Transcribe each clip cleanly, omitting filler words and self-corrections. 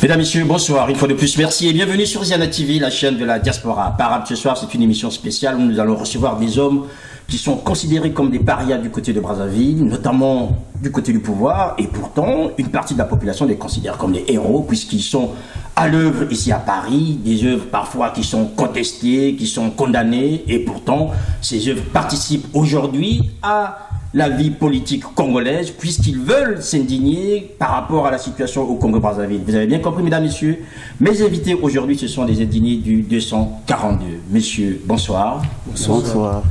Mesdames, Messieurs, bonsoir. Une fois de plus, merci et bienvenue sur Ziana TV, la chaîne de la diaspora. Parade ce soir, c'est une émission spéciale où nous allons recevoir des hommes qui sont considérés comme des parias du côté de Brazzaville, notamment du côté du pouvoir, et pourtant, une partie de la population les considère comme des héros, puisqu'ils sont à l'œuvre ici à Paris, des œuvres parfois qui sont contestées, qui sont condamnées, et pourtant, ces œuvres participent aujourd'hui à la vie politique congolaise, puisqu'ils veulent s'indigner par rapport à la situation au Congo-Brazzaville. Vous avez bien compris, mesdames, messieurs. Mes invités aujourd'hui, ce sont des indignés du 242. Messieurs, bonsoir. Bonsoir.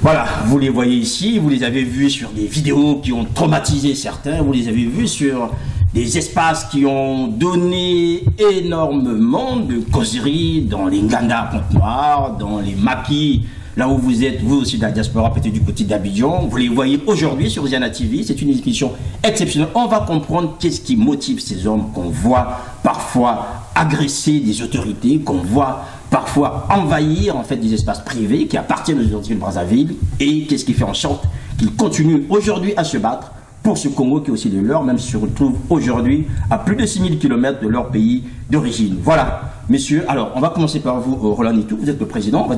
Voilà, vous les voyez ici, vous les avez vus sur des vidéos qui ont traumatisé certains, vous les avez vus sur des espaces qui ont donné énormément de causeries dans les Nganda à Pointe-Noire, dans les maquis, là où vous êtes, vous aussi de la diaspora, peut-être du côté d'Abidjan. Vous les voyez aujourd'hui sur Ziana TV. C'est une émission exceptionnelle. On va comprendre qu'est-ce qui motive ces hommes qu'on voit parfois agresser des autorités, qu'on voit parfois envahir en fait des espaces privés qui appartiennent aux autorités de Brazzaville, et qu'est-ce qui fait en sorte qu'ils continuent aujourd'hui à se battre pour ce Congo qui est aussi de leur, même si se retrouve aujourd'hui à plus de 6000 km de leur pays d'origine. Voilà, messieurs. Alors, on va commencer par vous, Roland Nitou. Vous êtes le président.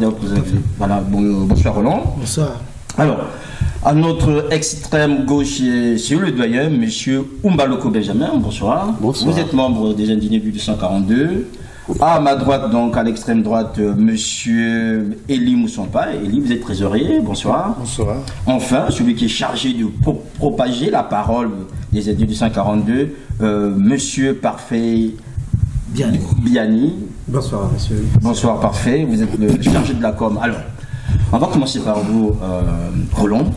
Voilà, bonsoir Roland. Bonsoir. Alors, à notre extrême gauche, c'est le doyen, monsieur Umbaloko Benjamin. Bonsoir. Bonsoir. Vous êtes membre des Indignés du 242. À ma droite, donc à l'extrême droite, monsieur Eli Moussampa. Eli, vous êtes trésorier. Bonsoir. Bonsoir. Enfin, celui qui est chargé de propager la parole des Indignés du 242, monsieur Parfait Biani. Bonsoir, monsieur. Bonsoir, Parfait. Vous êtes le chargé de la com. Alors, on va commencer par vous, Roland.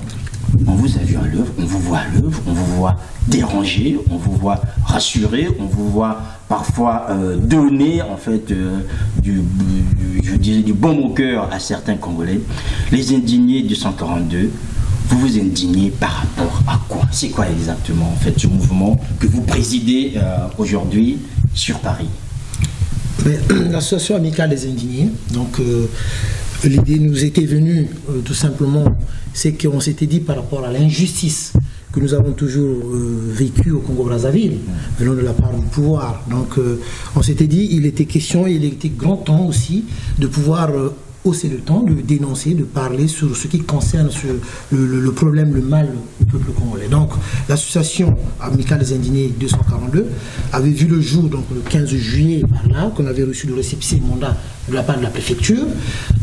On vous a vu à l'œuvre, on vous voit à l'œuvre, on vous voit déranger, on vous voit rassurer, on vous voit parfois donner en fait je dirais du baume au cœur à certains Congolais. Les indignés du 142, vous vous indignez par rapport à quoi? C'est quoi exactement en fait ce mouvement que vous présidez aujourd'hui sur Paris? L'association amicale des indignés, donc l'idée nous était venue tout simplement, c'est qu'on s'était dit par rapport à l'injustice que nous avons toujours vécue au Congo-Brazzaville, venant de la part du pouvoir. Donc on s'était dit, il était question, il était grand temps aussi de pouvoir hausser le temps, de dénoncer, de parler sur ce qui concerne le problème, le mal du peuple congolais. Donc l'association amicale des indignés 242 avait vu le jour, donc le 15 juillet par là, qu'on avait reçu le récépissé mandat de la part de la préfecture.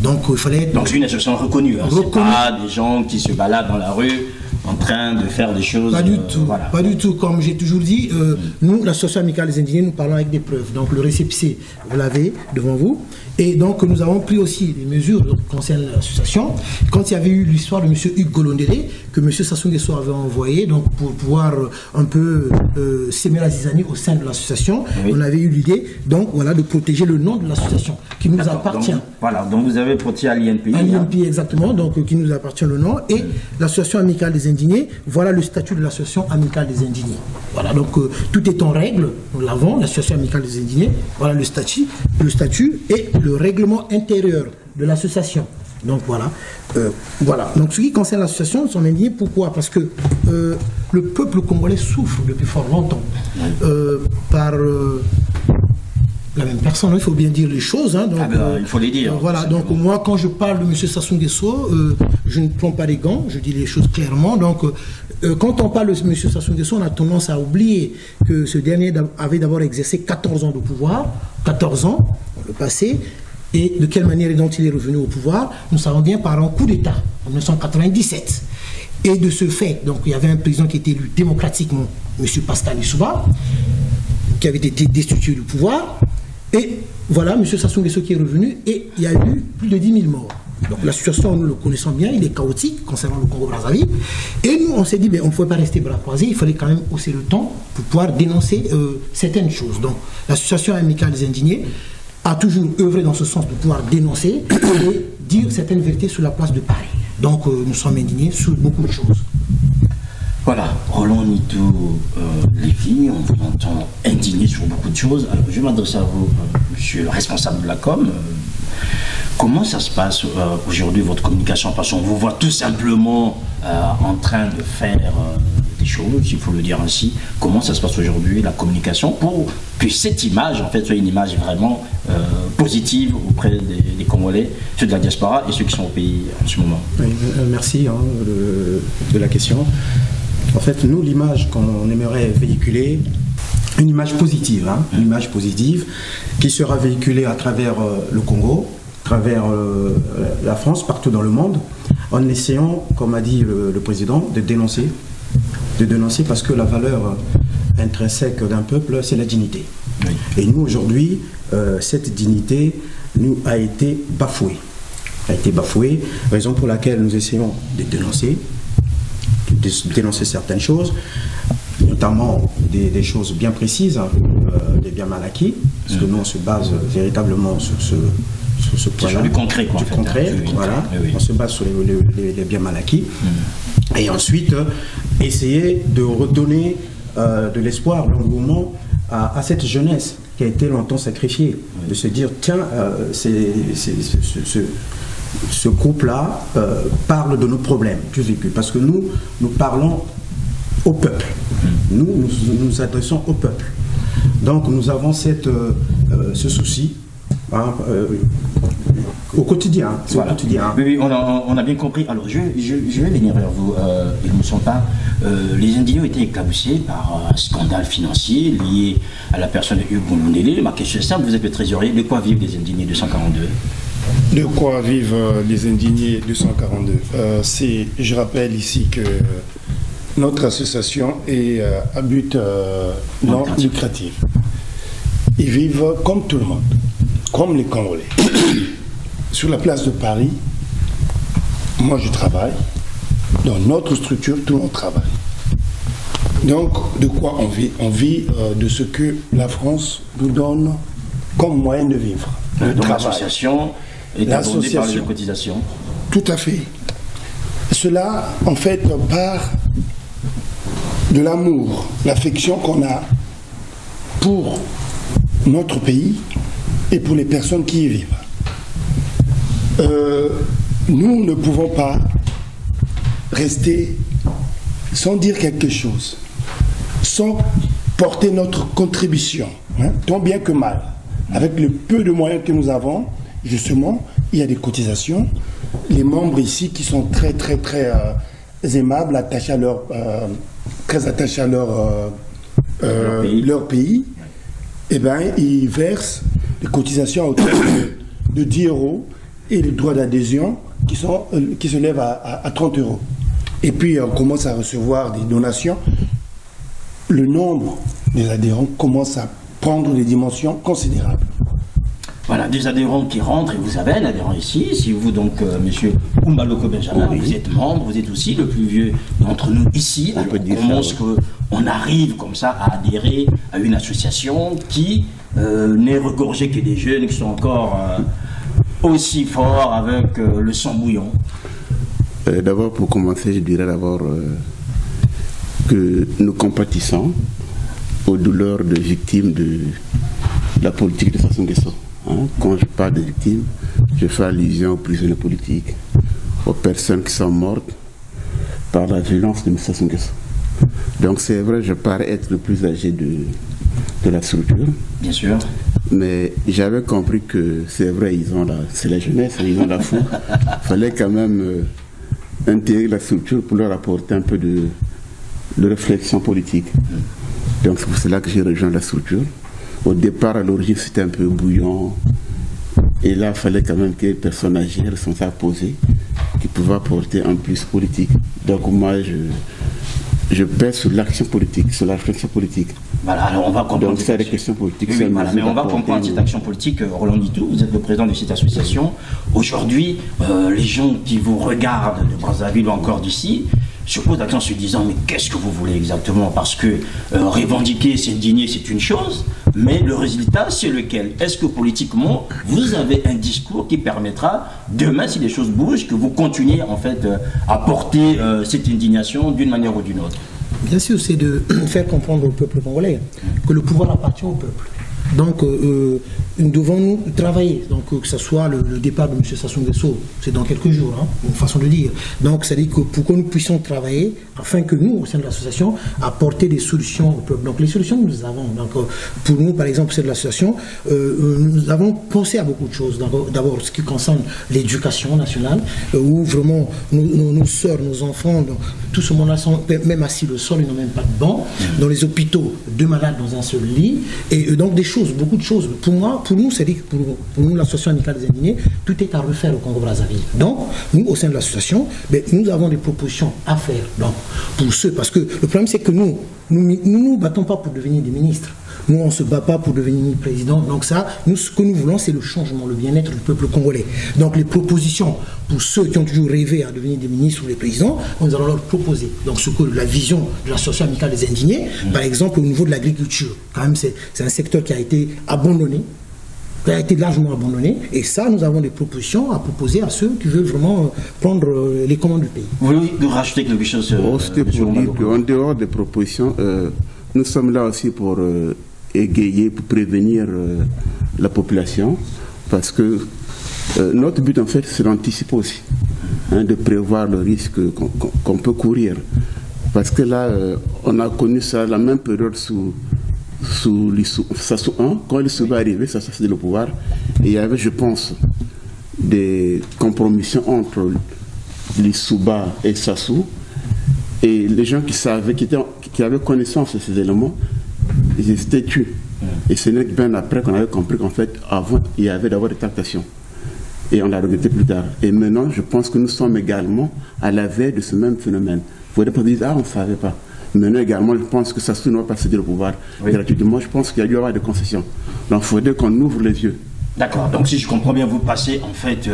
Donc il fallait... Donc c'est une association reconnue, hein. C'est pas des gens qui se baladent dans la rue en train de faire des choses... Pas du tout, voilà. Pas du tout. Comme j'ai toujours dit, nous, l'association amicale des indignés, nous parlons avec des preuves. Donc le récépissé, vous l'avez devant vous. Et donc nous avons pris aussi des mesures concernant l'association. Quand il y avait eu l'histoire de M. Hugues Golondéré, que M. Sassou Nguesso avait envoyé, donc pour pouvoir un peu s'aimer la zizanie au sein de l'association, oui. On avait eu l'idée, donc voilà, de protéger le nom de l'association qui nous appartient. Donc, voilà, donc vous avez protégé à l'INPI. À l'INPI, exactement, donc qui nous appartient le nom. Et l'association amicale des indignés, voilà le statut de l'association amicale des indignés. Voilà, donc tout est en règle, nous l'avons, l'association amicale des indignés, voilà le statut et le règlement intérieur de l'association. Donc voilà, voilà. Donc ce qui concerne l'association, nous sommes indignés. Pourquoi? Parce que le peuple congolais souffre depuis fort longtemps par la même personne. Il faut bien dire les choses. Hein, donc, il faut les dire. Voilà. Donc moi, quand je parle de M. Sassou Nguesso, je ne prends pas les gants. Je dis les choses clairement. Donc quand on parle de M. Sassou Nguesso, on a tendance à oublier que ce dernier avait d'abord exercé 14 ans de pouvoir, 14 ans dans le passé. Et de quelle manière dont il est revenu au pouvoir, nous savons bien par un coup d'État en 1997. Et de ce fait, donc il y avait un président qui était élu démocratiquement, M. Pascal Lissouba, qui avait été destitué du pouvoir. Et voilà, M. Sassou Nguesso qui est revenu, et il y a eu plus de 10 000 morts. Donc la situation, nous le connaissons bien, il est chaotique concernant le Congo-Brazzaville. Et nous, on s'est dit, on ne pouvait pas rester bras croisés, il fallait quand même hausser le temps pour pouvoir dénoncer certaines choses. Donc l'association amicale des indignés a toujours œuvré dans ce sens de pouvoir dénoncer et dire certaines vérités sur la place de Paris. Donc nous sommes indignés sur beaucoup de choses. Voilà, Roland Nitou Lévy, on vous entend indigné sur beaucoup de choses. Alors, je m'adresse à vous, monsieur le responsable de la com. Comment ça se passe aujourd'hui, votre communication? Parce qu'on vous voit tout simplement en train de faire des choses, il faut le dire ainsi. Comment ça se passe aujourd'hui, la communication, pour que cette image, en fait, soit une image vraiment positive auprès des Congolais, ceux de la diaspora et ceux qui sont au pays en ce moment. Oui, merci de la question. En fait, nous, l'image qu'on aimerait véhiculer, une image positive, une image positive qui sera véhiculée à travers le Congo, à travers la France, partout dans le monde, en essayant, comme a dit le président, de dénoncer parce que la valeur intrinsèque d'un peuple, c'est la dignité. Oui. Et nous, aujourd'hui, cette dignité nous a été bafouée. Raison pour laquelle nous essayons de dénoncer certaines choses, notamment des choses bien précises, des biens mal acquis, parce que nous on se base véritablement sur ce point-là. Du concret, quoi. Du concret, voilà. Oui. On se base sur les biens mal acquis. Et ensuite, essayer de redonner de l'espoir, l'engouement à cette jeunesse qui a été longtemps sacrifiée. Oui. De se dire, tiens, ce groupe-là parle de nos problèmes du vécu, parce que nous parlons au peuple. Nous nous adressons au peuple. Donc nous avons ce souci au quotidien. Voilà. Au quotidien. Oui, on a bien compris. Alors je vais venir vers vous. Ils ne sont pas. Les indignés ont été éclaboussés par un scandale financier lié à la personne de Hugues Mundele. Ma question est simple, vous êtes le trésorier. De quoi vivent les indignés 242 ? De quoi vivent les indignés 242 je rappelle ici que notre association est à but non lucratif. Ils vivent comme tout le monde, comme les Congolais. Sur la place de Paris, moi je travaille. Dans notre structure, tout le monde travaille. Donc, de quoi on vit? On vit de ce que la France nous donne comme moyen de vivre. Donc l'association est abondée par les cotisations. Tout à fait. Cela, en fait, part de l'amour, l'affection qu'on a pour notre pays et pour les personnes qui y vivent. Nous ne pouvons pas rester sans dire quelque chose, sans porter notre contribution, tant bien que mal. Avec le peu de moyens que nous avons, justement, il y a des cotisations. Les membres ici qui sont très aimables, très attachés à leur pays, eh ben, ils versent des cotisations à hauteur de 10 € et les droits d'adhésion qui se lèvent à 30 €. Et puis on commence à recevoir des donations. Le nombre des adhérents commence à prendre des dimensions considérables. Voilà, des adhérents qui rentrent, et vous avez un adhérent ici, si vous donc, monsieur Umbaloko Benjamin, oui. Vous êtes membre, vous êtes aussi le plus vieux d'entre nous ici. Alors, comment est-ce qu'on arrive comme ça à adhérer à une association qui n'est regorgée que des jeunes qui sont encore aussi forts avec le sang bouillant? D'abord, pour commencer, je dirais d'abord que nous compatissons aux douleurs de victimes de la politique de Sassou Nguesso. Quand je parle de victimes, je fais allusion aux prisonniers politiques, aux personnes qui sont mortes par la violence de M. Sassou Nguesso. Donc c'est vrai, je parais être le plus âgé de la structure. Bien sûr. Mais j'avais compris que c'est vrai, c'est la jeunesse, ils ont la fougue. Il fallait quand même intégrer la structure pour leur apporter un peu de réflexion politique. Donc c'est pour cela que j'ai rejoint la structure. Au départ, à l'origine, c'était un peu bouillant. Et là, il fallait quand même qu'il y ait des personnes âgées, responsables posées, qui pouvaient apporter un plus politique. Donc moi, je pèse sur l'action politique, sur la réflexion politique. Voilà, alors on va comprendre. Donc c'est des questions politiques. Oui, voilà, mais on va comprendre cette action politique. Roland Ditou, vous êtes le président de cette association. Aujourd'hui, les gens qui vous regardent de Brazzaville ou encore d'ici se posent la question en se disant mais qu'est-ce que vous voulez exactement? Parce que revendiquer, s'indigner, c'est une chose, mais le résultat, c'est lequel? Est-ce que politiquement, vous avez un discours qui permettra, demain, si les choses bougent, que vous continuez en fait à porter cette indignation d'une manière ou d'une autre? Bien sûr, c'est de faire comprendre au peuple congolais que le pouvoir appartient au peuple. Donc, nous devons travailler. Donc, que ce soit le départ de M. Sassou Nguesso, c'est dans quelques jours, hein, une façon de dire. Donc, c'est-à-dire que pour que nous puissions travailler, afin que nous, au sein de l'association, apporter des solutions au peuple. Donc, les solutions que nous avons, donc, pour nous, par exemple, c'est de l'association, nous avons pensé à beaucoup de choses. D'abord, ce qui concerne l'éducation nationale, où vraiment nos sœurs, nos enfants, donc, tout ce monde-là sont même assis le sol, ils n'ont même pas de banc. Dans les hôpitaux, 2 malades dans un seul lit. Et donc, des choses, beaucoup de choses. Pour nous, c'est-à-dire que pour nous, l'association amicale des indignés, tout est à refaire au Congo-Brazzaville. Donc, nous, au sein de l'association, nous avons des propositions à faire. Donc, pour ceux, parce que le problème, c'est que nous nous battons pas pour devenir des ministres. Nous, on ne se bat pas pour devenir président. Donc ça, nous, ce que nous voulons, c'est le changement, le bien-être du peuple congolais. Donc les propositions pour ceux qui ont toujours rêvé à devenir des ministres ou des présidents, nous allons leur proposer. Donc ce que la vision de l'association amicale des indignés, par exemple au niveau de l'agriculture, quand même c'est un secteur qui a été abandonné, qui a été largement abandonné. Et ça, nous avons des propositions à proposer à ceux qui veulent vraiment prendre les commandes du pays. Vous voulez rajouter quelque chose C'était pour dire qu'en dehors des propositions, nous sommes là aussi pour égayer, pour prévenir la population, parce que notre but en fait c'est d'anticiper aussi, hein, de prévoir le risque qu'on peut courir, parce que là on a connu ça la même période sous Sassou 1, quand il se va arriver, ça c'est le pouvoir, et il y avait, je pense, des compromissions entre Lissouba et Sassou, et les gens qui savaient, qui avaient connaissance de ces éléments, ils étaient tués. Et ce n'est que bien après qu'on avait compris qu'en fait, avant, il y avait d'abord des tractations. Et on l'a regretté plus tard. Et maintenant, je pense que nous sommes également à la veille de ce même phénomène. Il faudrait pas dire, ah, on ne savait pas. Maintenant également, je pense que ça ne va pas céder le pouvoir gratuitement. Je pense qu'il y a dû y avoir des concessions. Donc il faudrait qu'on ouvre les yeux. D'accord, donc si je comprends bien, vous passez en fait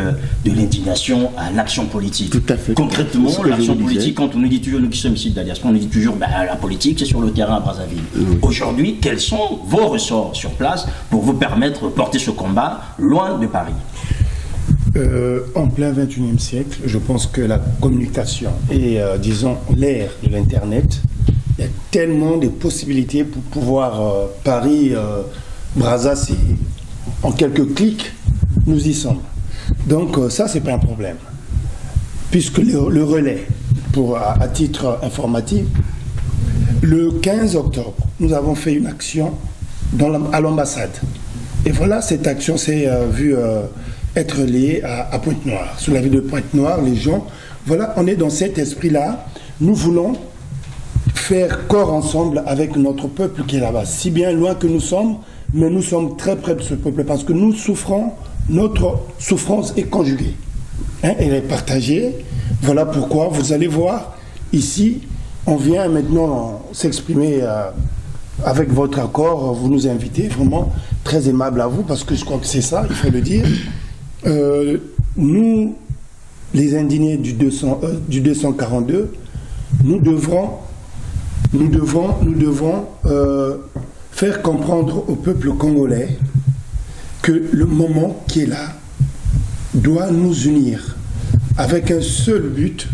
de l'indignation à l'action politique. Tout à fait. Concrètement, l'action politique, quand on nous dit toujours, nous qui sommes ici de la diaspora, on nous dit toujours, la politique c'est sur le terrain à Brazzaville. Aujourd'hui, quels sont vos ressorts sur place pour vous permettre de porter ce combat loin de Paris? En plein 21e siècle, je pense que la communication et, disons, l'ère de l'Internet, il y a tellement de possibilités pour pouvoir Paris, Brazza, en quelques clics, nous y sommes. Donc ça, c'est pas un problème. Puisque le relais, à titre informatif, le 15 octobre, nous avons fait une action à l'ambassade. Et voilà, cette action s'est vue être liée à Pointe-Noire. Sur la ville de Pointe-Noire, les gens, voilà, on est dans cet esprit-là. Nous voulons faire corps ensemble avec notre peuple qui est là-bas. Si bien loin que nous sommes, mais nous sommes très près de ce peuple parce que nous souffrons, notre souffrance est conjuguée. Hein, elle est partagée. Voilà pourquoi vous allez voir ici, on vient maintenant s'exprimer avec votre accord. Vous nous invitez, vraiment très aimable à vous parce que je crois que c'est ça, il faut le dire. Nous, les indignés du 242, nous devons faire comprendre au peuple congolais que le moment qui est là doit nous unir avec un seul but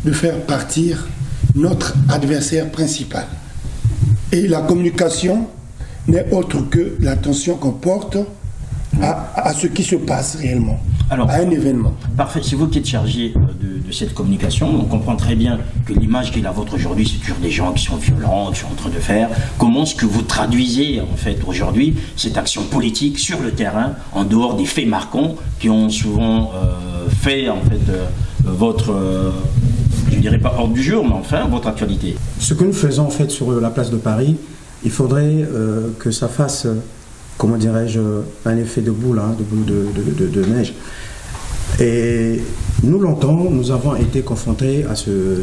de faire partir notre adversaire principal. Et la communication n'est autre que l'attention qu'on porte à ce qui se passe réellement, alors, à un événement. Parfait, c'est vous qui êtes chargé de cette communication. On comprend très bien que l'image qui est la vôtre aujourd'hui, c'est toujours des gens qui sont violents, qui sont en train de faire. Comment est-ce que vous traduisez en fait aujourd'hui cette action politique sur le terrain, en dehors des faits marquants qui ont souvent fait en fait votre, je ne dirais pas hors du jour, mais enfin votre actualité? Ce que nous faisons en fait sur la place de Paris, il faudrait que ça fasse comment dirais-je, un effet de boule, hein, de neige. Et nous, longtemps, nous avons été confrontés à ce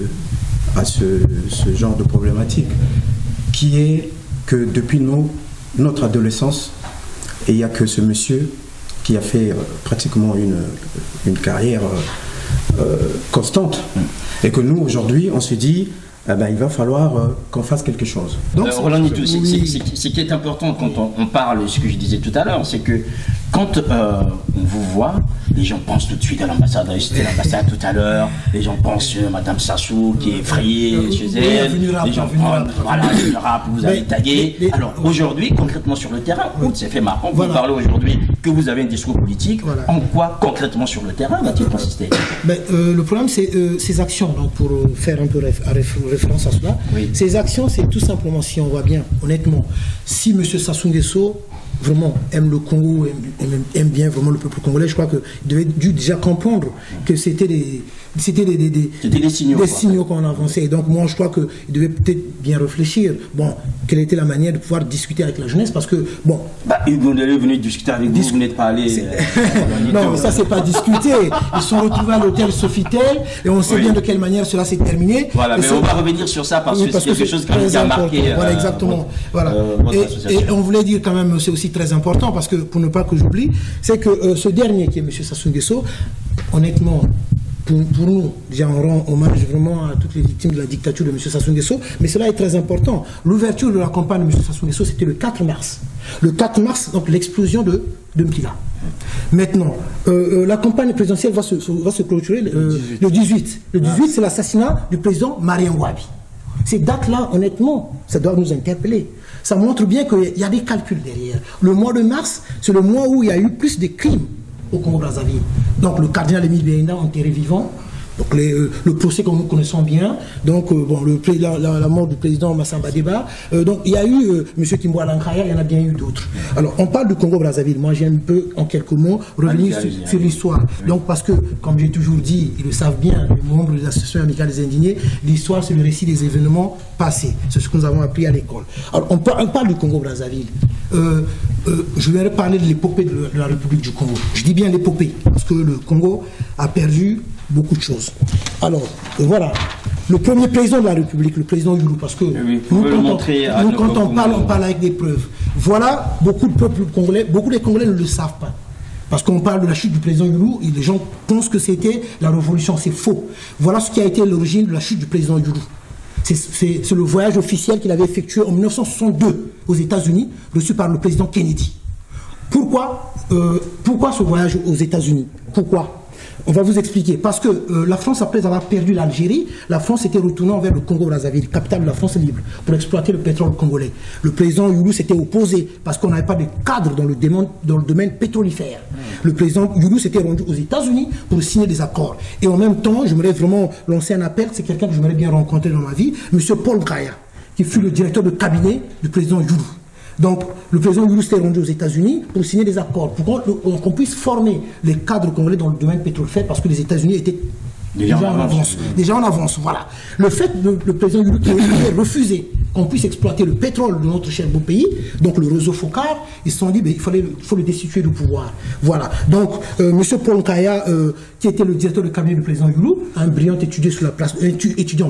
genre de problématique, qui est que depuis notre adolescence, et il n'y a que ce monsieur qui a fait pratiquement une carrière constante, et que nous, aujourd'hui, on se dit, eh ben, il va falloir qu'on fasse quelque chose. Donc, Roland Nitou, ce qui est important quand on parle, ce que je disais tout à l'heure, c'est que quand on vous voit, les gens pensent tout de suite à l'ambassadrice, c'était l'ambassade tout à l'heure, les gens pensent à Madame Sassou qui est effrayée chez elle, les gens pensent, voilà, le rap, vous avez tagué. Alors aujourd'hui, concrètement sur le terrain, c'est fait marrant, vous parlez aujourd'hui que vous avez un discours politique, en quoi concrètement sur le terrain va-t-il consister? Le problème c'est ces actions, donc pour faire un peu référence à cela, ces actions c'est tout simplement, si on voit bien, honnêtement, si M. Sassou Nguesso vraiment aime le Congo, aime bien vraiment le peuple congolais, je crois qu'il devait déjà comprendre que c'était des signaux qu'on avançait. Et donc moi je crois qu'il devait peut-être bien réfléchir, bon, quelle était la manière de pouvoir discuter avec la jeunesse, parce que bon... Ils vont venir discuter avec vous, vous n'êtes pas allé... non, ça c'est pas discuter. Ils sont retrouvés à l'hôtel Sofitel et on sait bien de quelle manière cela s'est terminé. Voilà, mais on va revenir sur ça parce que c'est quelque chose qui a marqué... Voilà, exactement. Voilà. Et on voulait dire quand même, c'est aussi très important, parce que pour ne pas que j'oublie, c'est que ce dernier qui est M. Sassou Nguesso, honnêtement, pour nous, déjà on rend hommage vraiment à toutes les victimes de la dictature de M. Sassou Nguesso, mais cela est très important. L'ouverture de la campagne de M. Sassou Nguesso, c'était le 4 mars. Le 4 mars, donc l'explosion de Mpila. Maintenant, la campagne présidentielle va se clôturer le 18. Le 18, c'est l'assassinat du président Marien Wabi. Ces dates-là, honnêtement, ça doit nous interpeller. Ça montre bien qu'il y a des calculs derrière. Le mois de mars, c'est le mois où il y a eu plus de crimes au Congo-Brazzaville. Donc le cardinal Émile Béinda enterré vivant, donc le procès que nous connaissons bien, donc bon, la mort du président Massamba Deba, donc il y a eu M. Kimbo Lankhaya, il y en a bien eu d'autres. Alors on parle du Congo-Brazzaville, moi j'ai un peu en quelques mots revenir sur l'histoire. Donc parce que, comme j'ai toujours dit, ils le savent bien, les membres de l'association amicale des indignés, l'histoire c'est le récit des événements passés, c'est ce que nous avons appris à l'école. Alors on parle du Congo-Brazzaville. Je vais parler de l'épopée de la République du Congo. Je dis bien l'épopée, parce que le Congo a perdu beaucoup de choses. Alors, voilà, le premier président de la République, le président Youlou, parce que quand on parle avec des preuves. Voilà, beaucoup de peuples congolais, beaucoup des Congolais ne le savent pas. Parce qu'on parle de la chute du président Youlou, et les gens pensent que c'était la révolution, c'est faux. Voilà ce qui a été l'origine de la chute du président Youlou. C'est le voyage officiel qu'il avait effectué en 1962 aux États-Unis, reçu par le président Kennedy. Pourquoi ce voyage aux États-Unis? Pourquoi? On va vous expliquer. Parce que la France, après avoir perdu l'Algérie, la France était retournée vers le Congo-Brazzaville, capitale de la France libre, pour exploiter le pétrole congolais. Le président Youlou s'était opposé parce qu'on n'avait pas de cadre dans le domaine pétrolifère. Le président Youlou s'était rendu aux États-Unis pour signer des accords. Et en même temps, j'aimerais vraiment lancer un appel, c'est quelqu'un que j'aimerais bien rencontrer dans ma vie, M. Paul Nkaya, qui fut le directeur de cabinet du président Youlou. Donc, le président Youlou s'est rendu aux États-Unis pour signer des accords, pour qu'on puisse former les cadres congolais dans le domaine pétrolier, parce que les États-Unis étaient déjà en avance. Voilà. Le fait que le président Youlou ait refusé qu'on puisse exploiter le pétrole de notre cher beau pays, donc le réseau Focar, ils se sont dit il faut le destituer du pouvoir. Voilà. Donc, M. Paul Nkaya, qui était le directeur de cabinet du président Youlou, un brillant étudiant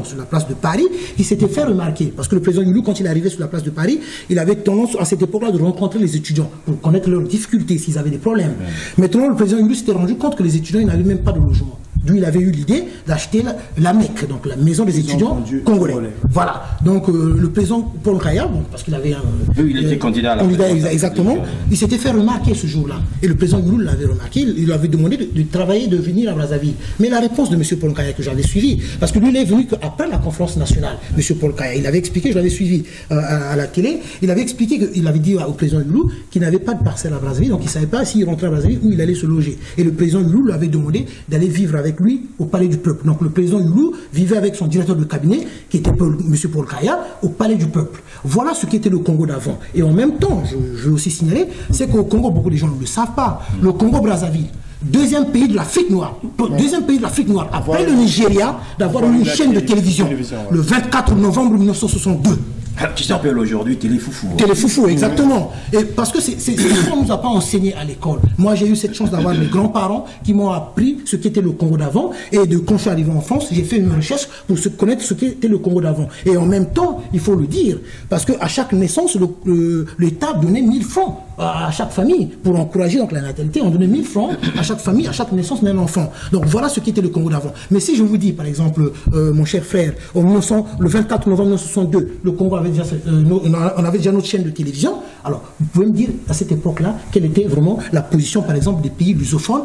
sur la place de Paris, il s'était fait remarquer. Parce que le président Youlou, quand il arrivait sur la place de Paris, il avait tendance à cette époque-là de rencontrer les étudiants pour connaître leurs difficultés, s'ils avaient des problèmes. Maintenant, le président Youlou s'était rendu compte que les étudiants n'avaient même pas de logement. D'où il avait eu l'idée d'acheter la MEC, donc la maison des étudiants congolais. Voilà. Donc le président Paul Nkaya, parce qu'il avait il était candidat à la exactement, il s'était fait remarquer ce jour-là. Et le président Youlou l'avait remarqué, il lui avait demandé de travailler, de venir à Brazzaville. Mais la réponse de M. Paul Nkaya que j'avais suivie, parce que lui il est venu après la conférence nationale, M. Paul Nkaya, il avait expliqué, je l'avais suivi à la télé, il avait expliqué qu'il avait dit au président Youlou qu'il n'avait pas de parcelle à Brazzaville, donc il ne savait pas s'il rentrait à Brazzaville où il allait se loger. Et le président Youlou lui avait demandé d'aller vivre avec lui au palais du peuple. Donc le président Youlou vivait avec son directeur de cabinet, qui était M. Paul Nkaya, au palais du peuple. Voilà ce qu'était le Congo d'avant. Et en même temps, je veux aussi signaler, c'est qu'au Congo, beaucoup de gens ne le savent pas. Le Congo-Brazzaville, deuxième pays de l'Afrique noire, après le Nigeria, d'avoir une chaîne de télévision, le 24 novembre 1962. Qui s'appelle aujourd'hui Téléfoufou. Téléfoufou, exactement. Et parce que c'est ce qu'on ne nous a pas enseigné à l'école. Moi, j'ai eu cette chance d'avoir mes grands-parents qui m'ont appris ce qu'était le Congo d'avant. Et quand je suis arrivé en France, j'ai fait une recherche pour connaître ce qu'était le Congo d'avant. Et en même temps, il faut le dire, parce qu'à chaque naissance, l'État donnait 1000 francs à chaque famille pour encourager donc la natalité. On donnait 1000 francs à chaque famille, à chaque naissance d'un enfant. Donc voilà ce qu'était le Congo d'avant. Mais si je vous dis, par exemple, mon cher frère, le 24 novembre 1962, le Congo avait déjà, on avait déjà notre chaîne de télévision. Alors, vous pouvez me dire à cette époque-là quelle était vraiment la position, par exemple, des pays lusophones?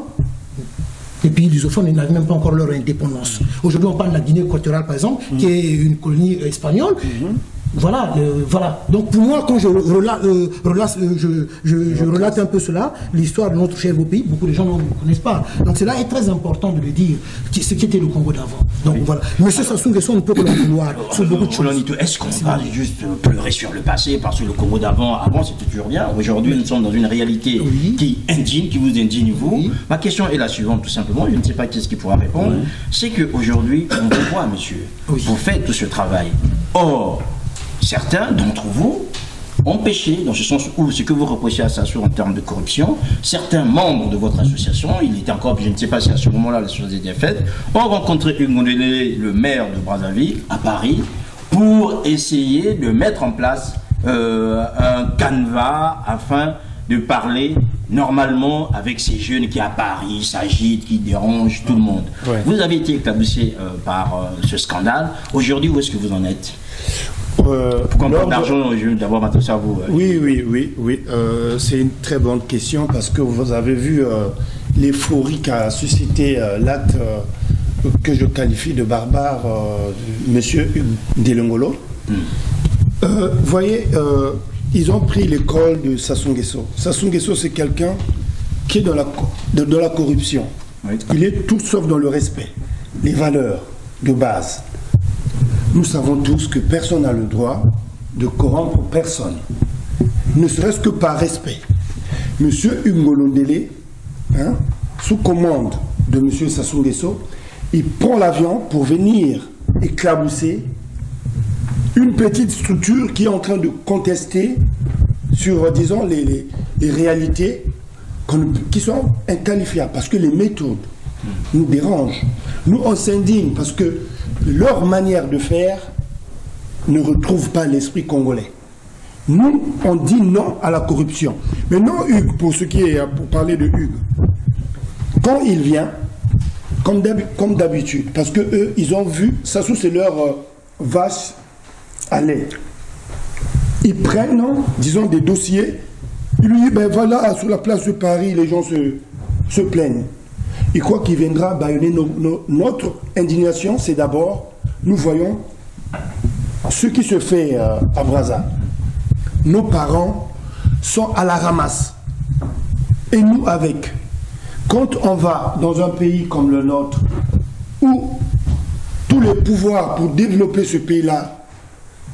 Les pays lusophones n'avaient même pas encore leur indépendance. Aujourd'hui, on parle de la Guinée équatoriale, par exemple, qui est une colonie espagnole. Voilà, voilà. Donc pour moi, quand je relate un peu cela, l'histoire de notre cher beau pays, beaucoup de gens ne connaissent pas. Donc cela est très important de le dire, ce qui était le Congo d'avant. Donc voilà. Monsieur Sassou Nguesso ne peut que le vouloir sur beaucoup de choses. Est-ce qu'on va juste pleurer sur le passé parce que le Congo d'avant, c'était toujours bien. Aujourd'hui, nous sommes dans une réalité qui indigne, qui vous indigne vous. Oui. Ma question est la suivante, tout simplement. Je ne sais pas qui est-ce qui pourra répondre. C'est qu'aujourd'hui, on vous voit, monsieur, vous faites tout ce travail. Or, certains d'entre vous ont péché, dans ce sens où ce que vous reprochez à Sassou en termes de corruption, certains membres de votre association, il était encore, je ne sais pas si à ce moment-là la chose était faite, ont rencontré Hugues Ngondelé, le maire de Brazzaville, à Paris, pour essayer de mettre en place un canevas afin de parler normalement avec ces jeunes qui à Paris s'agitent, qui dérangent tout le monde. Ouais. Vous avez été éclaboussé par ce scandale. Aujourd'hui, où est-ce que vous en êtes? Pourquoi d'argent, je vais d'abord m'adresser à vous. Oui. C'est une très bonne question parce que vous avez vu l'euphorie qu'a suscité l'acte que je qualifie de barbare, monsieur Delengolo. Voyez, ils ont pris l'école de Sassou Nguesso. Sassou Nguesso, c'est quelqu'un qui est dans la corruption. Oui. Il est tout sauf dans le respect, les valeurs de base. Nous savons tous que personne n'a le droit de corrompre personne, ne serait-ce que par respect. Monsieur Hugues Ngondelé, sous commande de monsieur Sassou Nguesso, il prend l'avion pour venir éclabousser une petite structure qui est en train de contester sur, disons, les réalités qui sont inqualifiables, parce que les méthodes nous dérangent. Nous, on s'indigne parce que leur manière de faire ne retrouve pas l'esprit congolais. Nous, on dit non à la corruption. Mais non, Hugues, pour parler de Hugues, quand il vient, comme d'habitude, parce que eux, ils ont vu, Sassou, c'est leur vache à lait. Ils prennent, disons, des dossiers, ils lui disent, ben voilà, sur la place de Paris, les gens se plaignent. Il croit qu'il viendra bâillonner notre indignation, c'est d'abord, nous voyons ce qui se fait à Brazza. Nos parents sont à la ramasse. Et nous avec. Quand on va dans un pays comme le nôtre, où tous les pouvoirs pour développer ce pays-là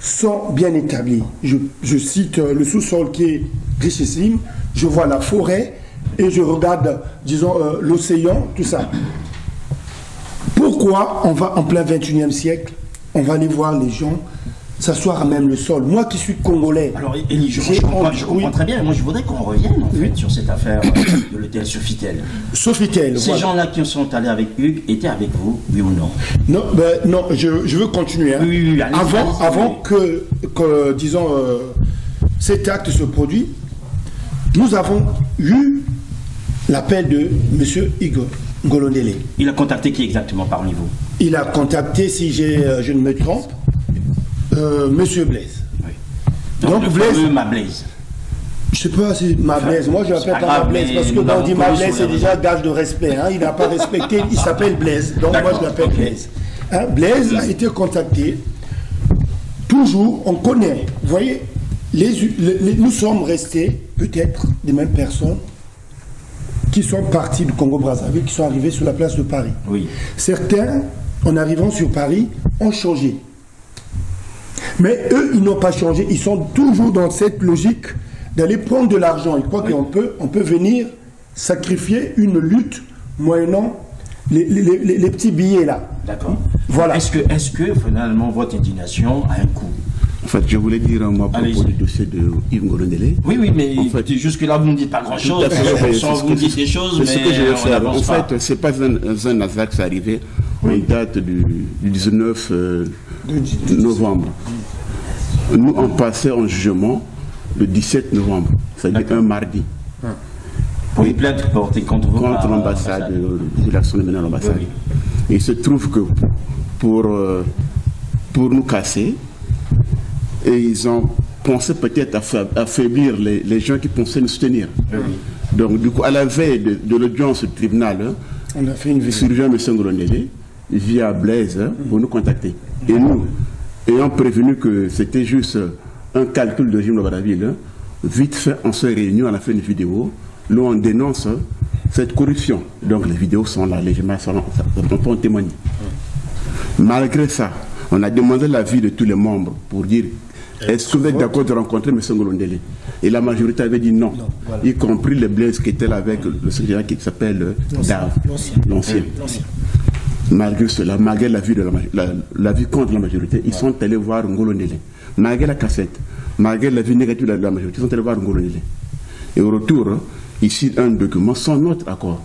sont bien établis, je cite le sous-sol qui est richissime, je vois la forêt, et je regarde, disons, l'océan, tout ça. Pourquoi on va en plein 21e siècle, on va aller voir les gens s'asseoir à même le sol? Moi qui suis congolais. Alors, Élie, je comprends très bien. Moi, je voudrais qu'on revienne en fait sur cette affaire de l'hôtel Sofitel. Sofitel. Ces gens-là qui sont allés avec Hugues étaient avec vous, oui ou non? Non, non, je veux continuer. Hein. Oui, avant que disons, cet acte se produise, nous avons eu l'appel de M. Hugues Ngondelé. Il a contacté qui exactement parmi vous? Il a contacté, si je ne me trompe, M. Blaise. Oui. Donc Blaise, ma Blaise. Je ne sais pas si ma Blaise, moi je l'appelle pas ma Blaise, parce que quand on dit ma Blaise, c'est déjà gage de respect. Hein. Il n'a pas respecté, il s'appelle Blaise, donc moi je l'appelle Blaise. Hein, Blaise a été contacté, toujours, on connaît, vous voyez, nous sommes restés peut-être des mêmes personnes qui sont partis du Congo-Brazzaville, qui sont arrivés sur la place de Paris. Oui. Certains, en arrivant sur Paris, ont changé. Mais eux, ils n'ont pas changé. Ils sont toujours dans cette logique d'aller prendre de l'argent. Ils croient qu'on peut venir sacrifier une lutte moyennant les petits billets là. D'accord. Voilà. Est-ce que finalement votre indignation a un coût? En fait, je voulais dire un mot à propos du dossier de Hugues Ngondelé. Oui, mais en fait, jusque-là, vous ne dites pas grand-chose. Vous dites des choses, mais ce que je vais faire. En fait, ce n'est pas un hasard que c'est arrivé. On date du 19 novembre. Nous, on passait en jugement le 17 novembre, c'est-à-dire un mardi. Pour une plainte portée contre vous contre l'ambassade, l'action de mener à l'ambassade. Oui. Il se trouve que pour nous casser, et ils ont pensé peut-être affaiblir les gens qui pensaient nous soutenir. Oui. Donc du coup, à la veille de l'audience au tribunal, on a fait une visite. Surgeon M. Ngolondele, via Blaise, pour nous contacter. Et nous, ayant prévenu que c'était juste un calcul de régime de Brazzaville, vite fait, on s'est réunis, on a fait une vidéo, où on dénonce cette corruption. Donc les vidéos sont là, les gens on peut en témoigner. Malgré ça, on a demandé l'avis de tous les membres pour dire est-ce que vous êtes d'accord de rencontrer M. Ngolondele? Et la majorité avait dit non, voilà. Y compris les Blaise qui étaient là avec le secrétaire qui s'appelle Dave, l'ancien. Malgré cela, malgré l'avis contre la majorité, ils sont allés voir Ngolondele. Malgré la cassette, malgré l'avis négatif de la majorité, ils sont allés voir Ngolondele. Et au retour, ici, un document sans notre accord.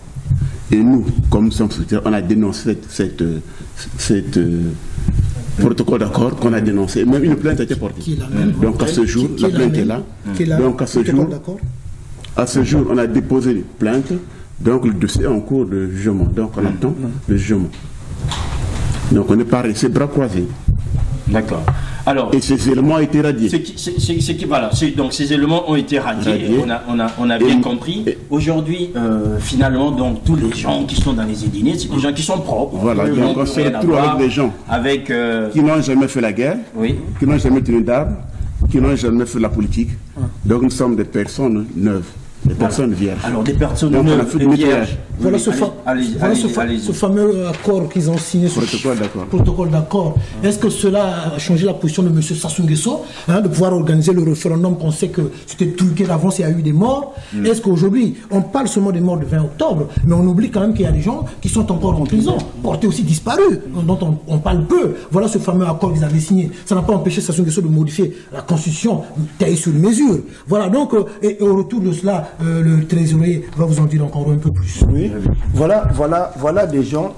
Et nous, comme sommes secrétaires, on a dénoncé cette protocole d'accord qu'on a dénoncé. Même une plainte a été portée. Donc à ce jour, la plainte est là. Donc à ce jour, on a déposé une plainte. Donc le dossier est en cours de jugement. Donc on attend le jugement. Donc on n'est pas resté bras croisés. D'accord. Alors, et ces éléments ont été radiés. Voilà, donc ces éléments ont été radiés. On a bien compris. Aujourd'hui, finalement, donc tous les gens qui sont dans les indignés, c'est des gens qui sont propres. Voilà, donc on se retrouve avec des gens qui n'ont jamais fait la guerre, qui n'ont jamais tenu d'armes, qui n'ont jamais fait la politique. Donc nous sommes des personnes neuves. Des personnes vierges. Alors des personnes neuves et vierges. Voilà ce fameux accord qu'ils ont signé, ce protocole d'accord. Est-ce que cela a changé la position de M. Sassou Nguesso de pouvoir organiser le référendum qu'on sait que c'était truqué d'avance, il y a eu des morts? Est-ce qu'aujourd'hui, on parle seulement des morts du 20 octobre, mais on oublie quand même qu'il y a des gens qui sont encore en prison, portés aussi disparus, dont on parle peu. Voilà ce fameux accord qu'ils avaient signé. Ça n'a pas empêché Sassou Nguesso de modifier la constitution taillée sur mesure. Voilà, donc, et au retour de cela, le trésorier va vous en dire encore un peu plus. Oui, voilà des gens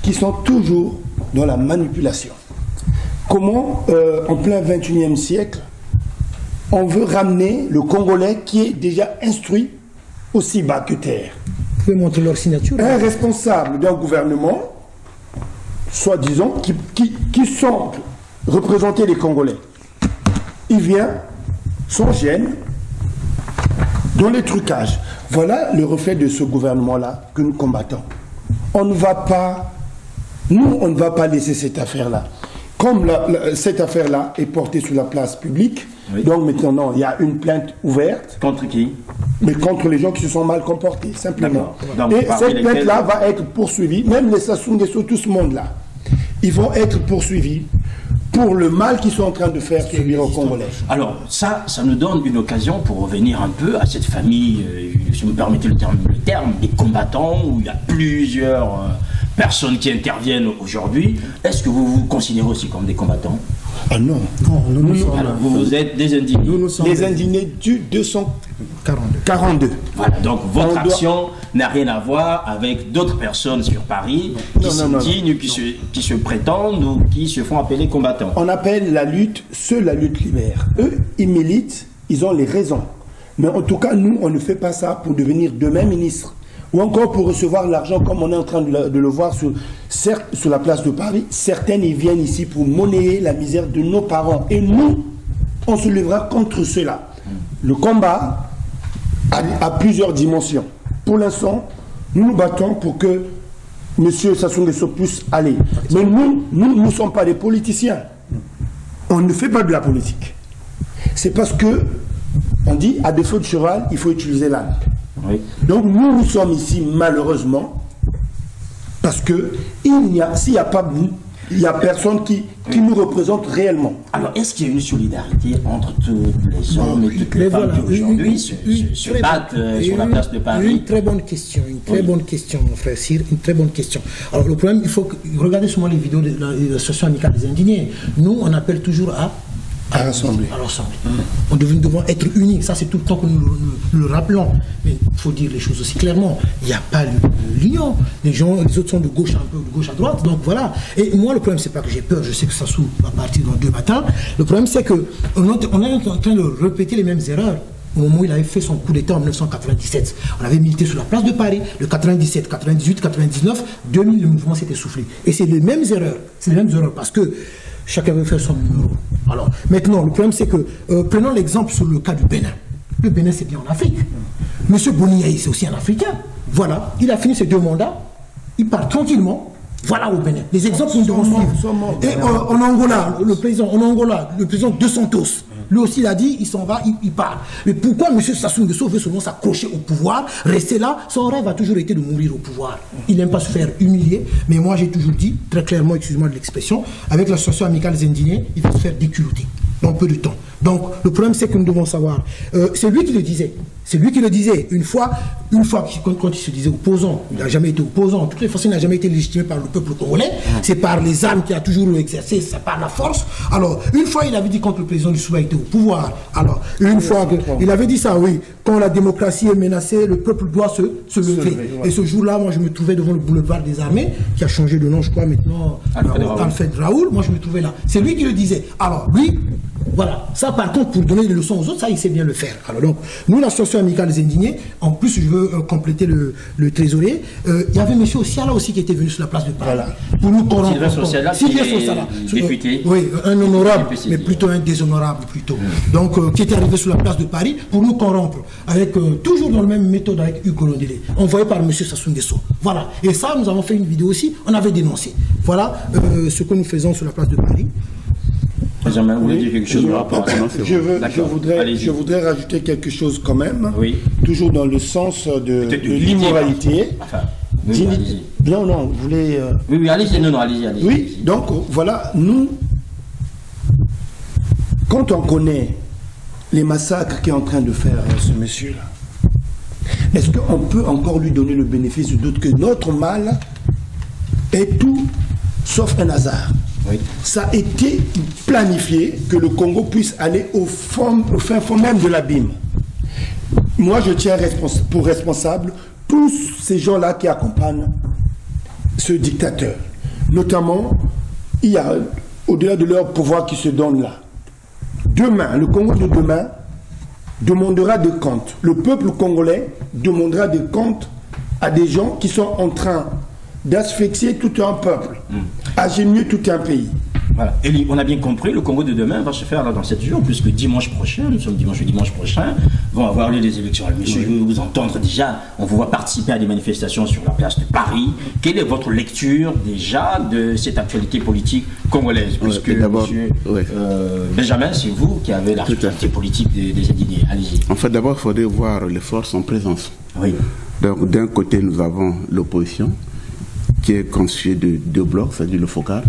qui sont toujours dans la manipulation. Comment, en plein 21e siècle, on veut ramener le Congolais qui est déjà instruit aussi bas que terre? Vous pouvez montrer leur signature. Un responsable d'un gouvernement, soi-disant, qui semble représenter les Congolais, il vient sans gêne dans les trucages. Voilà le reflet de ce gouvernement-là que nous combattons. On ne va pas laisser cette affaire-là. Comme cette affaire-là est portée sur la place publique, donc maintenant il y a une plainte ouverte. Contre qui? Mais contre les gens qui se sont mal comportés, simplement. Et cette plainte-là va être poursuivie, même les Sassou Nguesso, tout ce monde-là, ils vont être poursuivis pour le mal qu'ils sont en train de faire subir aux Congolais. Alors, ça nous donne une occasion pour revenir un peu à cette famille, si vous me permettez le terme, des combattants, où il y a plusieurs personnes qui interviennent aujourd'hui. Est-ce que vous vous considérez aussi comme des combattants? Ah non. Vous êtes des indignés. Nous sommes les indignés du 242. Voilà, donc votre action n'a rien à voir avec d'autres personnes sur Paris qui s'indignent, qui se prétendent ou qui se font appeler combattants. On appelle la lutte, la lutte libère. Eux, ils militent, ils ont les raisons. Mais en tout cas, nous, on ne fait pas ça pour devenir demain ministre. Ou encore pour recevoir l'argent comme on est en train de le voir sur la place de Paris. Certaines, ils viennent ici pour monnayer la misère de nos parents. Et nous, on se lèvera contre cela. Le combat a plusieurs dimensions. Pour l'instant, nous nous battons pour que M. Sassou Nguesso puisse aller. Mais nous ne sommes pas des politiciens. On ne fait pas de la politique. C'est parce que, on dit, à défaut de cheval, il faut utiliser l'âne. Oui. Donc nous sommes ici malheureusement parce que s'il n'y a personne qui nous représente réellement. Alors est-ce qu'il y a une solidarité entre tous les hommes et toutes les femmes qui aujourd'hui se battent sur la place de Paris? Une très bonne question, bonne question, mon frère Cyr, une très bonne question. Alors le problème, il faut que regardez souvent les vidéos de l'association amicale des indignés. Nous, on appelle toujours à à rassembler. Nous devons être unis, ça c'est tout le temps que nous le rappelons. Mais il faut dire les choses aussi clairement. Il n'y a pas l'union. Les autres sont de gauche un peu, de gauche à droite. Donc voilà. Et moi, le problème, c'est pas que j'ai peur. Je sais que Sassou va partir dans 2 matins. Le problème, c'est qu'on est en train de répéter les mêmes erreurs. Au moment où il avait fait son coup d'État en 1997, on avait milité sur la place de Paris, le 97, 98, 99, 2000, le mouvement s'est essoufflé. Et c'est les mêmes erreurs. C'est les mêmes erreurs parce que chacun veut faire son numéro. Alors, maintenant, le problème, c'est que, prenons l'exemple sur le cas du Bénin. Le Bénin, c'est bien en Afrique. Monsieur Boniaï, c'est aussi un Africain. Voilà, il a fini ses 2 mandats, il part tranquillement. Voilà au Bénin. Les exemples nous devons suivre. Et en Angola, le président De Santos, lui aussi il a dit, il s'en va, il part. Mais pourquoi M. Sassou Nguesso veut seulement s'accrocher au pouvoir, rester là? Son rêve a toujours été de mourir au pouvoir. Il n'aime pas se faire humilier, mais moi j'ai toujours dit, très clairement, excusez-moi de l'expression, avec l'association amicale des Indignés, il va se faire déculoter dans peu de temps. Donc le problème c'est que nous devons savoir, c'est lui qui le disait. C'est lui qui le disait. Une fois quand il se disait opposant, il n'a jamais été opposant. De toutes les façons, il n'a jamais été légitimé par le peuple congolais. C'est par les armes qu'il a toujours exercé, c'est par la force. Alors, une fois, il avait dit quand le président du Soudan était au pouvoir. Alors, une fois il avait dit ça, oui. Quand la démocratie est menacée, le peuple doit se lever. Et ce jour-là, moi, je me trouvais devant le boulevard des armées, qui a changé de nom, je crois, maintenant, Alfred Raoul. Moi, je me trouvais là. C'est lui qui le disait. Alors, lui, voilà. Ça, par contre, pour donner des leçons aux autres, ça, il sait bien le faire. Alors, donc, nous, l'association amicale des Indignés, en plus, je veux compléter le trésorier. Il y avait M. Osiala aussi qui était venu sur la place de Paris. Voilà. Pour nous corrompre. Sylvain Osiala, député. Oui, un honorable, mais plutôt un déshonorable, plutôt. Donc, qui était arrivé sur la place de Paris pour nous corrompre. Avec, toujours dans la même méthode avec Hugo Londélé, envoyé par M. Sassou Nguesso. Voilà. Et ça, nous avons fait une vidéo aussi, on avait dénoncé. Voilà ce que nous faisons sur la place de Paris. Benjamin, vous voulez dire quelque chose par rapport à ça? Je voudrais rajouter quelque chose quand même, toujours dans le sens de l'immoralité. Enfin, non, vous voulez... Oui, allez-y, allez-y. Oui, donc voilà, nous, quand on connaît les massacres qu'est en train de faire ce monsieur-là, est-ce qu'on peut encore lui donner le bénéfice du doute que notre mal est tout sauf un hasard? Oui. Ça a été planifié que le Congo puisse aller au fin fond même de l'abîme. Moi, je tiens pour responsable tous ces gens-là qui accompagnent ce dictateur. Notamment, il y a, au-delà de leur pouvoir qui se donne là, demain, le Congo de demain demandera des comptes. Le peuple congolais demandera des comptes à des gens qui sont en train d'asphyxier tout un peuple, agénuer tout un pays. Voilà. Et on a bien compris, le Congo de demain va se faire là dans 7 jours, puisque dimanche prochain, nous sommes dimanche prochain, vont avoir lieu des élections. Alors, monsieur, je veux vous entendre déjà, on vous voit participer à des manifestations sur la place de Paris. Quelle est votre lecture déjà de cette actualité politique congolaise? Puisque, monsieur Benjamin, c'est vous qui avez la responsabilité politique des Indignés. Allez-y. En fait, d'abord, il faudrait voir les forces en présence. Oui. Donc, d'un côté, nous avons l'opposition, qui est constituée de 2 blocs, c'est-à-dire le FOCAR.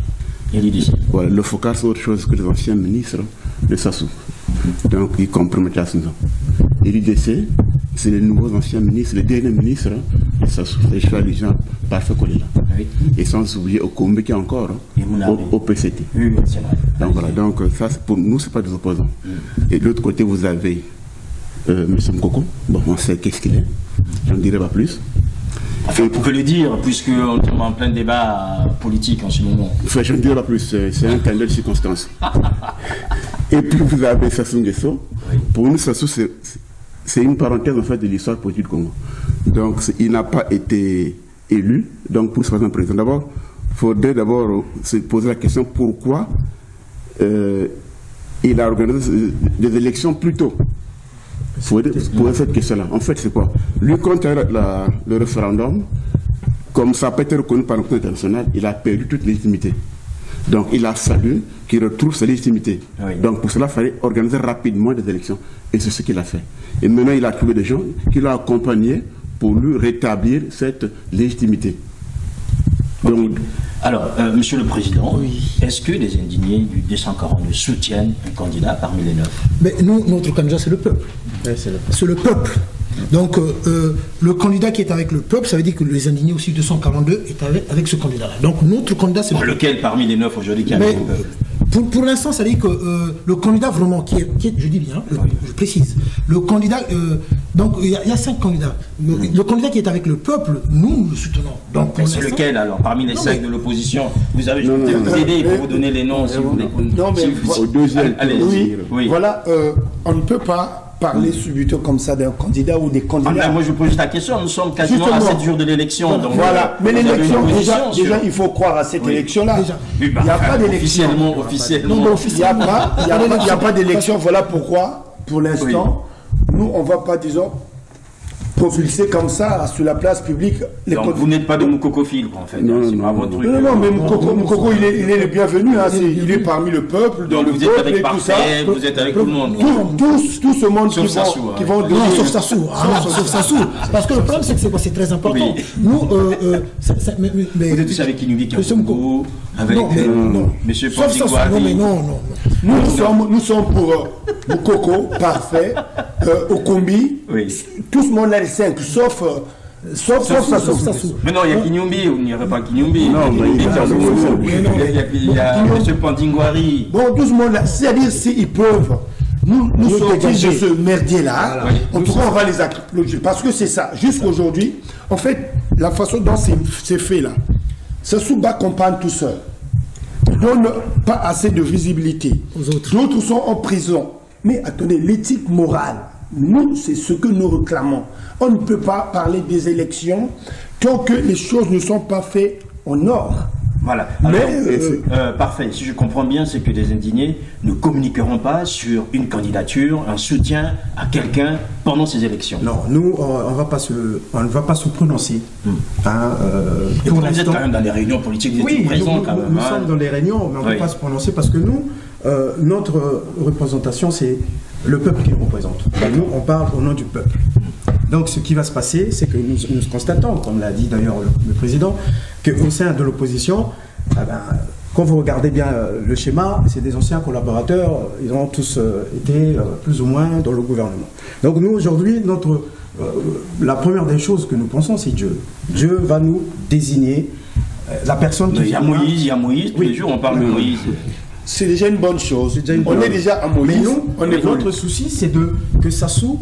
Et l'UDC. Voilà, le FOCAR, c'est autre chose que les anciens ministres de Sassou. Donc, y compris M. Assunza. Et l'UDC, c'est les nouveaux anciens ministres, les derniers ministres de Sassou. Et je fais allusion parfait qu'on est là. Oui. Et sans oublier Okombe qui est encore au PCT. Oui, c'est vrai. Donc voilà, donc ça, pour nous, ce n'est pas des opposants. Et de l'autre côté, vous avez M. Mkoko. Bon, on sait qu'est-ce qu'il est. Je ne dirai pas plus. Enfin, vous pouvez le dire, puisqu'on est en plein débat politique en ce moment. Enfin, je ne dirai pas plus, c'est un candidat de circonstance. Et puis vous avez Sassou Nguesso. Oui. Pour nous, Sassou, c'est une parenthèse en fait de l'histoire politique du Congo. Donc, il n'a pas été élu, donc pour se faire un président. D'abord, il faudrait d'abord se poser la question pourquoi il a organisé des élections plus tôt. Il faudrait poser cette question-là. En fait, c'est quoi? Lui, quand il a le référendum, comme ça n'a pas été reconnu par le Conseil international, il a perdu toute légitimité. Donc, il a fallu qu'il retrouve sa légitimité. Oui. Donc, pour cela, il fallait organiser rapidement des élections. Et c'est ce qu'il a fait. Et maintenant, il a trouvé des gens qui l'ont accompagné pour lui rétablir cette légitimité. Okay. Donc, alors, Monsieur le Président, est-ce que les Indignés du 242 soutiennent un candidat parmi les 9? Mais nous, notre candidat, c'est le peuple. Oui, c'est le peuple. Donc, le candidat qui est avec le peuple, ça veut dire que les Indignés aussi 242 est avec ce candidat-là. Donc, notre candidat, c'est lequel parmi les 9 aujourd'hui qui a avec le peuple? Pour l'instant, ça dit que le candidat vraiment qui est je dis bien, je précise, le candidat, donc il y a 5 candidats. Le candidat qui est avec le peuple, nous le soutenons. Donc c'est lequel alors, parmi les 5 de l'opposition? Vous avez, je vais vous aider pour vous donner les noms si vous voulez. Non, mais au deuxième. Oui, voilà, on ne peut pas parler subitement comme ça d'un candidat ou des candidats. Moi je pose juste la question, nous sommes quasiment à 7 jours de l'élection. Voilà, mais l'élection, déjà il faut croire à cette élection-là. Il n'y a pas d'élection. Officiellement. Il n'y a pas d'élection, voilà pourquoi, pour l'instant, nous on ne va pas, disons, propulser comme ça sur la place publique. Donc vous n'êtes pas de Moukoko-phile, en fait. Non, mais Moukoko, il est le bienvenu. Il est parmi le peuple, dans le vous êtes avec Parfait, vous êtes avec tout le monde. Tout ce monde qui vont... Non, sauf Sassou. Sauf Sassou. Parce que le problème, c'est que c'est quoi? C'est très important. Nous, vous êtes tous avec Kinoubi Kangourou, avec M. Pandingouari. Non. Nous sommes pour Moukoko, Parfait, Okombi. Tout ce monde là, les 5, sauf Sassou. Mais non, il y a Kinyumbi, il n'y aurait pas Kinyumbi. Non, il y a M. Pandingouari. Bon, tout ce monde là, c'est-à-dire s'ils peuvent nous sortir de ce merdier-là, en tout cas, on va les applaudir. Parce que c'est ça. Jusqu'aujourd'hui, en fait, la façon dont c'est fait là, Sassou campagne tout seul. Donne pas assez de visibilité. D'autres sont en prison. Mais attendez, l'éthique morale, nous, c'est ce que nous réclamons. On ne peut pas parler des élections tant que les choses ne sont pas faites en ordre. Voilà. Alors, parfait. Si je comprends bien, c'est que les indignés ne communiqueront pas sur une candidature, un soutien à quelqu'un pendant ces élections. Non, nous, on ne va pas se prononcer. Et vous êtes quand même dans les réunions politiques, vous êtes présents quand même. Nous sommes dans les réunions, mais on ne peut pas se prononcer parce que nous, notre représentation, c'est le peuple qui nous représente. Et nous, on parle au nom du peuple. Donc, ce qui va se passer, c'est que nous constatons, comme l'a dit d'ailleurs le président, qu'au sein de l'opposition, quand vous regardez bien le schéma, c'est des anciens collaborateurs, ils ont tous été plus ou moins dans le gouvernement. Donc, nous, aujourd'hui, la première des choses que nous pensons, c'est Dieu. Dieu va nous désigner la personne qui... Il y a Moïse, tous les jours on parle de Moïse. C'est déjà une bonne chose. On est déjà à Moïse. Mais nous, notre souci, c'est que Sassou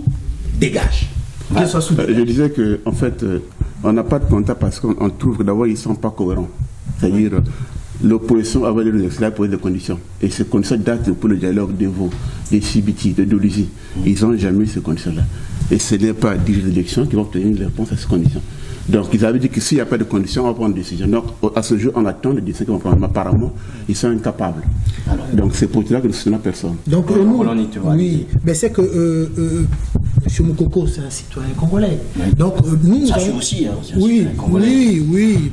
dégage. Je disais que en fait, on n'a pas de contact parce qu'on trouve que d'abord ils ne sont pas cohérents. C'est-à-dire, l'opposition avait les résultats pour des conditions. Et ces conditions datent pour le dialogue de Vaux, des Sibiti, de Dolizy. Ils n'ont jamais eu ces conditions-là. Et ce n'est pas des élections qui vont obtenir une réponse à ces conditions. Donc, ils avaient dit que s'il n'y a pas de conditions, on va prendre une décision. Donc, à ce jour, on attend les décisions qu'ils vont prendre. Mais apparemment, ils sont incapables. Donc, c'est pour cela que nous ne soutenons personne. Donc, oui, mais c'est que M. Moukoko, c'est un citoyen congolais. Donc, nous... Ça aussi, hein. Oui,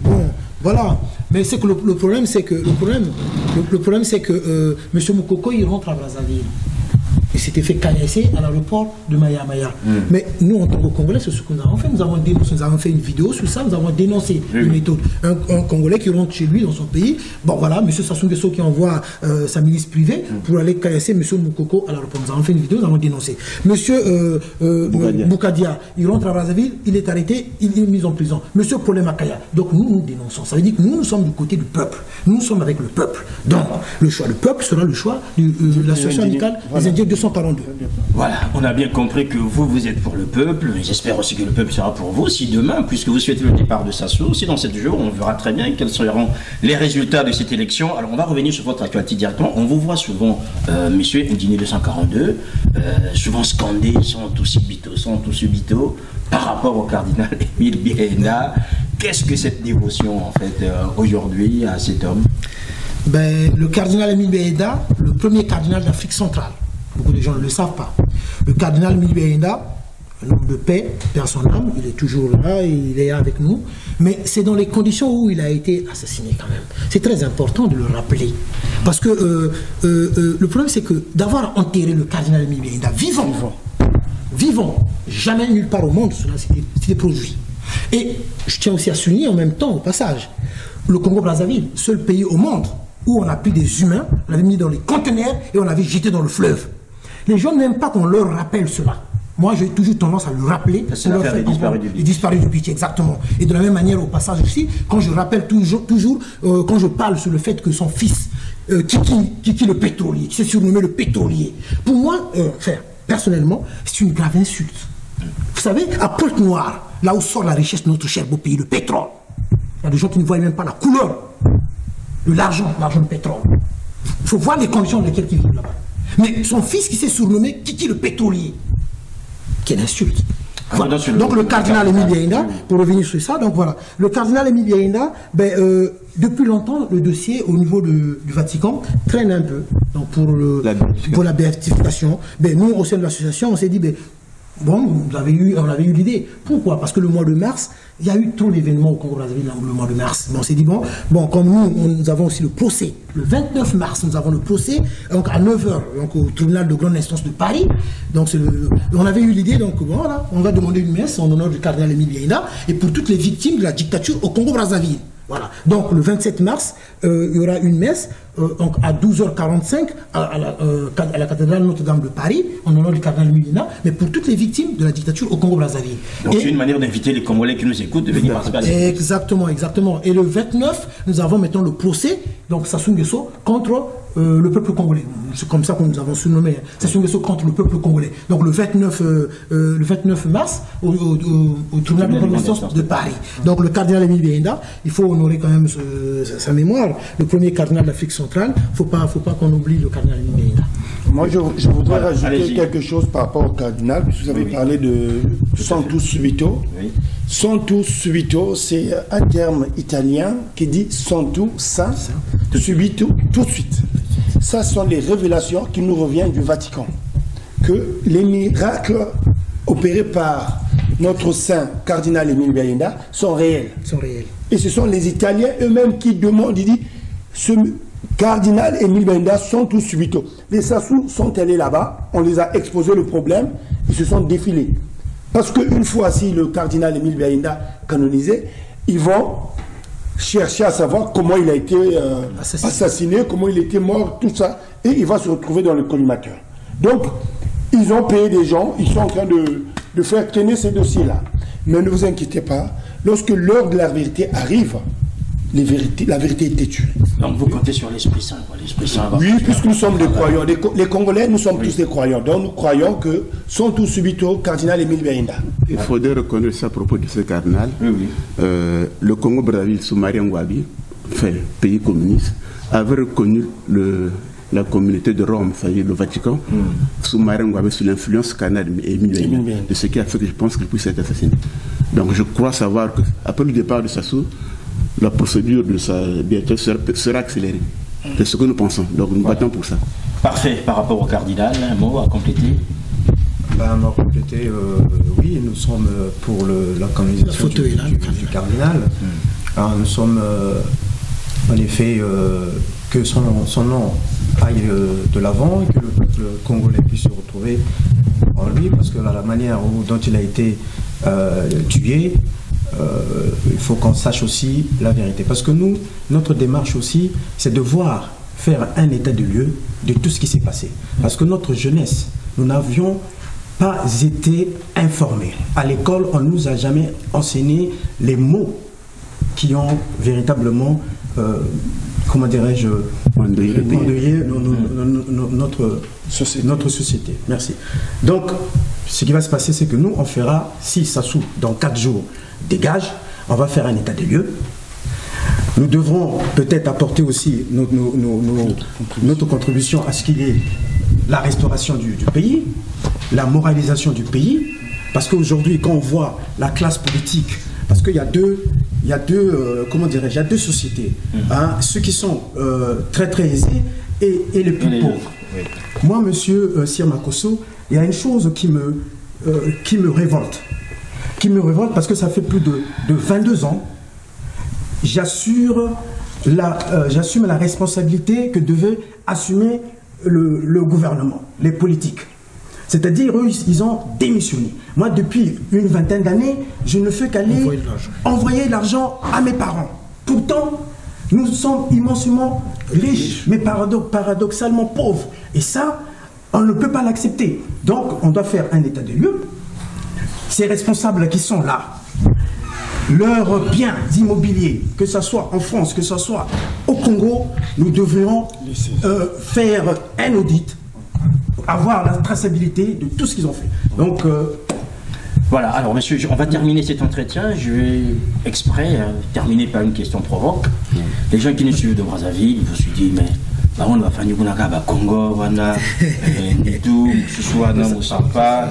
bon, voilà. Mais c'est que le problème, c'est que... Le problème, c'est que M. Moukoko, il rentre à Brazzaville. Il s'était fait caillasser à l'aéroport de Maya. Mais nous, en tant que Congolais, c'est ce que nous avons fait. Nous avons dénoncé, nous avons fait une vidéo sur ça, nous avons dénoncé une méthode. Un Congolais qui rentre chez lui, dans son pays, bon voilà, M. Sassou Nguesso qui envoie sa milice privée pour aller caillasser M. Moukoko à l'aéroport. Nous avons fait une vidéo, nous avons dénoncé. M. Boukadia, il rentre à Brazzaville, il est arrêté, il est mis en prison. M. Paulin Makaya. Donc nous dénonçons. Ça veut dire que nous sommes du côté du peuple. Nous sommes avec le peuple. Donc le choix du peuple sera le choix de l'association amicale des Indiens 242. Voilà, on a bien compris que vous êtes pour le peuple. J'espère aussi que le peuple sera pour vous. Si demain, puisque vous souhaitez le départ de Sassou, si dans 7 jours, on verra très bien quels seront les résultats de cette élection. Alors on va revenir sur votre actualité directement. On vous voit souvent, monsieur Indigné 242, souvent scandé, sans tout subito, par rapport au cardinal Émile Biéna. Qu'est-ce que cette dévotion, en fait, aujourd'hui, à cet homme? Le cardinal Émile Biéna, le premier cardinal d'Afrique centrale. Beaucoup de gens ne le savent pas. Le cardinal Émile Biéna, un homme de paix, perd son âme, il est toujours là, il est avec nous. Mais c'est dans les conditions où il a été assassiné quand même. C'est très important de le rappeler. Parce que le problème, c'est que d'avoir enterré le cardinal Émile Biéna vivant, jamais nulle part au monde, cela s'était produit. Et je tiens aussi à souligner en même temps, au passage, le Congo-Brazzaville, seul pays au monde où on a pris des humains, on avait mis dans les conteneurs et on avait jeté dans le fleuve. Les gens n'aiment pas qu'on leur rappelle cela. Moi, j'ai toujours tendance à le rappeler. C'est l'affaire des disparus du Beach. Les disparus du Beach, exactement. Et de la même manière, au passage aussi, quand je rappelle toujours quand je parle sur le fait que son fils Kiki le pétrolier, qui s'est surnommé le pétrolier. Pour moi, personnellement, c'est une grave insulte. Vous savez, à Pointe-Noire, là où sort la richesse de notre cher beau pays, le pétrole, il y a des gens qui ne voient même pas la couleur de l'argent de pétrole. Il faut voir les conditions dans lesquelles ils vivent là-bas. Mais son fils qui s'est surnommé Kiki le pétrolier, quelle insulte. Voilà. Donc le cardinal Émile Biaïnda, pour revenir sur ça, donc voilà, le cardinal Émile Biaïnda, depuis longtemps, le dossier au niveau du Vatican traîne un peu. Donc pour la béatification, nous au sein de l'association, on s'est dit, bon, on avait eu l'idée. Pourquoi? Parce que le mois de mars, il y a eu trop d'événements au Congo-Brazzaville le mois de mars. Bon, on s'est dit, bon, comme nous avons aussi le procès. Le 29 mars, nous avons le procès, donc à 9h, donc au tribunal de grande instance de Paris. Donc on avait eu l'idée, donc bon, voilà, on va demander une messe en honneur du cardinal Émile Biaïnda et pour toutes les victimes de la dictature au Congo-Brazzaville. Voilà. Donc le 27 mars, il y aura une messe donc à 12h45 à la cathédrale Notre-Dame de Paris, en honneur du cardinal Biaïnda, mais pour toutes les victimes de la dictature au Congo-Brazzaville. Donc c'est une manière d'inviter les Congolais qui nous écoutent de venir participer à la Exactement. Et le 29, nous avons maintenant le procès, donc Sassou Nguesso, contre le peuple congolais. C'est comme ça que nous avons surnommé Sassou Nguesso contre le peuple congolais. Donc le 29 mars, au tribunal de grande instance de Paris. Donc le cardinal Émile Biaïnda, il faut honorer quand même sa mémoire. Le premier cardinal d'Afrique centrale, faut pas qu'on oublie le cardinal Émile Biaïnda. Moi, je voudrais rajouter quelque chose par rapport au cardinal, puisque vous avez parlé de Santo Subito. Oui. Santo Subito, c'est un terme italien qui dit Santo, saint, subito, tout de suite. Ça sont les révélations qui nous reviennent du Vatican. Que les miracles opérés par notre saint cardinal Émile Biaïnda sont réels. Et ce sont les Italiens eux-mêmes qui demandent, ils disent, ce cardinal Émile Biaïnda sont tous subito. Les Sassou sont allés là-bas, on les a exposé le problème, ils se sont défilés. Parce qu'une fois si le cardinal Émile Biaïnda canonisé, ils vont chercher à savoir comment il a été assassiné, comment il était mort, tout ça, et il va se retrouver dans le collimateur. Donc, ils ont payé des gens, ils sont en train de faire traîner ces dossiers-là. Mais ne vous inquiétez pas, lorsque l'heure de la vérité arrive, la vérité est têtue. Donc vous comptez sur l'Esprit Saint. Oui, puisque nous sommes des croyants. Les Congolais, nous sommes tous des croyants. Donc nous croyons que sont tous subito cardinal Émile Biaïnda. Il faudrait reconnaître ça à propos de ce cardinal. Le Congo-Brazzaville sous Maria Ngouabi, pays communiste, avait reconnu la communauté de Rome, c'est-à-dire le Vatican, sous Maria Ngouabi, sous l'influence cardinal Émile Biaïnda, de ce qui a fait que je pense qu'il puisse être assassiné. Donc je crois savoir qu'après le départ de Sassou, la procédure de sa béatitude sera accélérée. C'est ce que nous pensons. Donc nous battons pour ça. Parfait. Par rapport au cardinal, un mot à compléter? Oui, nous sommes pour la canonisation du cardinal. Nous sommes en effet que son nom aille de l'avant et que le peuple congolais puisse se retrouver en lui, parce que la manière dont il a été tué, il faut qu'on sache aussi la vérité. Parce que notre démarche aussi, c'est de faire un état de lieu de tout ce qui s'est passé. Parce que notre jeunesse, nous n'avions pas été informés. À l'école, on ne nous a jamais enseigné les mots qui ont véritablement, comment dirais-je, endeuillé notre société. Merci. Donc, ce qui va se passer, c'est que nous, on fera, si Sassou, dans 4 jours, dégage, on va faire un état des lieux. Nous devrons peut-être apporter aussi notre contribution à ce qu'il y ait la restauration du pays, la moralisation du pays, parce qu'aujourd'hui, quand on voit la classe politique, parce qu'il y a deux sociétés, ceux qui sont très très aisés et les plus pauvres. Moi, monsieur Sir Makosso, il y a une chose qui me révolte. Parce que ça fait plus de 22 ans, j'assume la responsabilité que devait assumer le gouvernement, les politiques. C'est-à-dire, eux, ils ont démissionné. Moi, depuis une vingtaine d'années, je ne fais qu'aller envoyer de l'argent à mes parents. Pourtant, nous sommes immensément riches, mais paradoxalement pauvres. Et ça, on ne peut pas l'accepter. Donc, on doit faire un état des lieux. Ces responsables qui sont là, leurs biens immobiliers, que ce soit en France, que ce soit au Congo, nous devrions faire un audit, avoir la traçabilité de tout ce qu'ils ont fait. Donc, voilà, alors monsieur, on va terminer cet entretien. Je vais exprès terminer par une question provoque. Les gens qui nous suivent de Brazzaville, je me suis dit, mais on va faire du Congo, Wana, Nitou, Soussouana, Moussampa,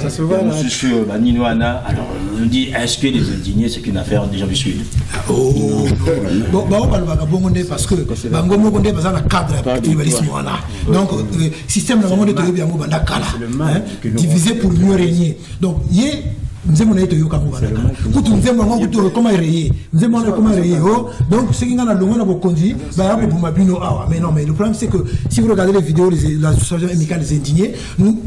Ninoana. Alors, on nous dit, est-ce que les indignés, c'est qu'une affaire des gens du Sud? Oh, bon, parce que Bango Mogonde, parce que cadre tribalisme, donc, système de Bango de Toyobiango, Bandakala, divisé pour mieux régner. Donc, nous avons été au Cameroun. Nous avons comment rayer. Nous avons comment rayer. Donc, ce qui est dans le monde, on conduit. Mais non, mais le problème, c'est que si vous regardez les vidéos de l'association amicale des indignés,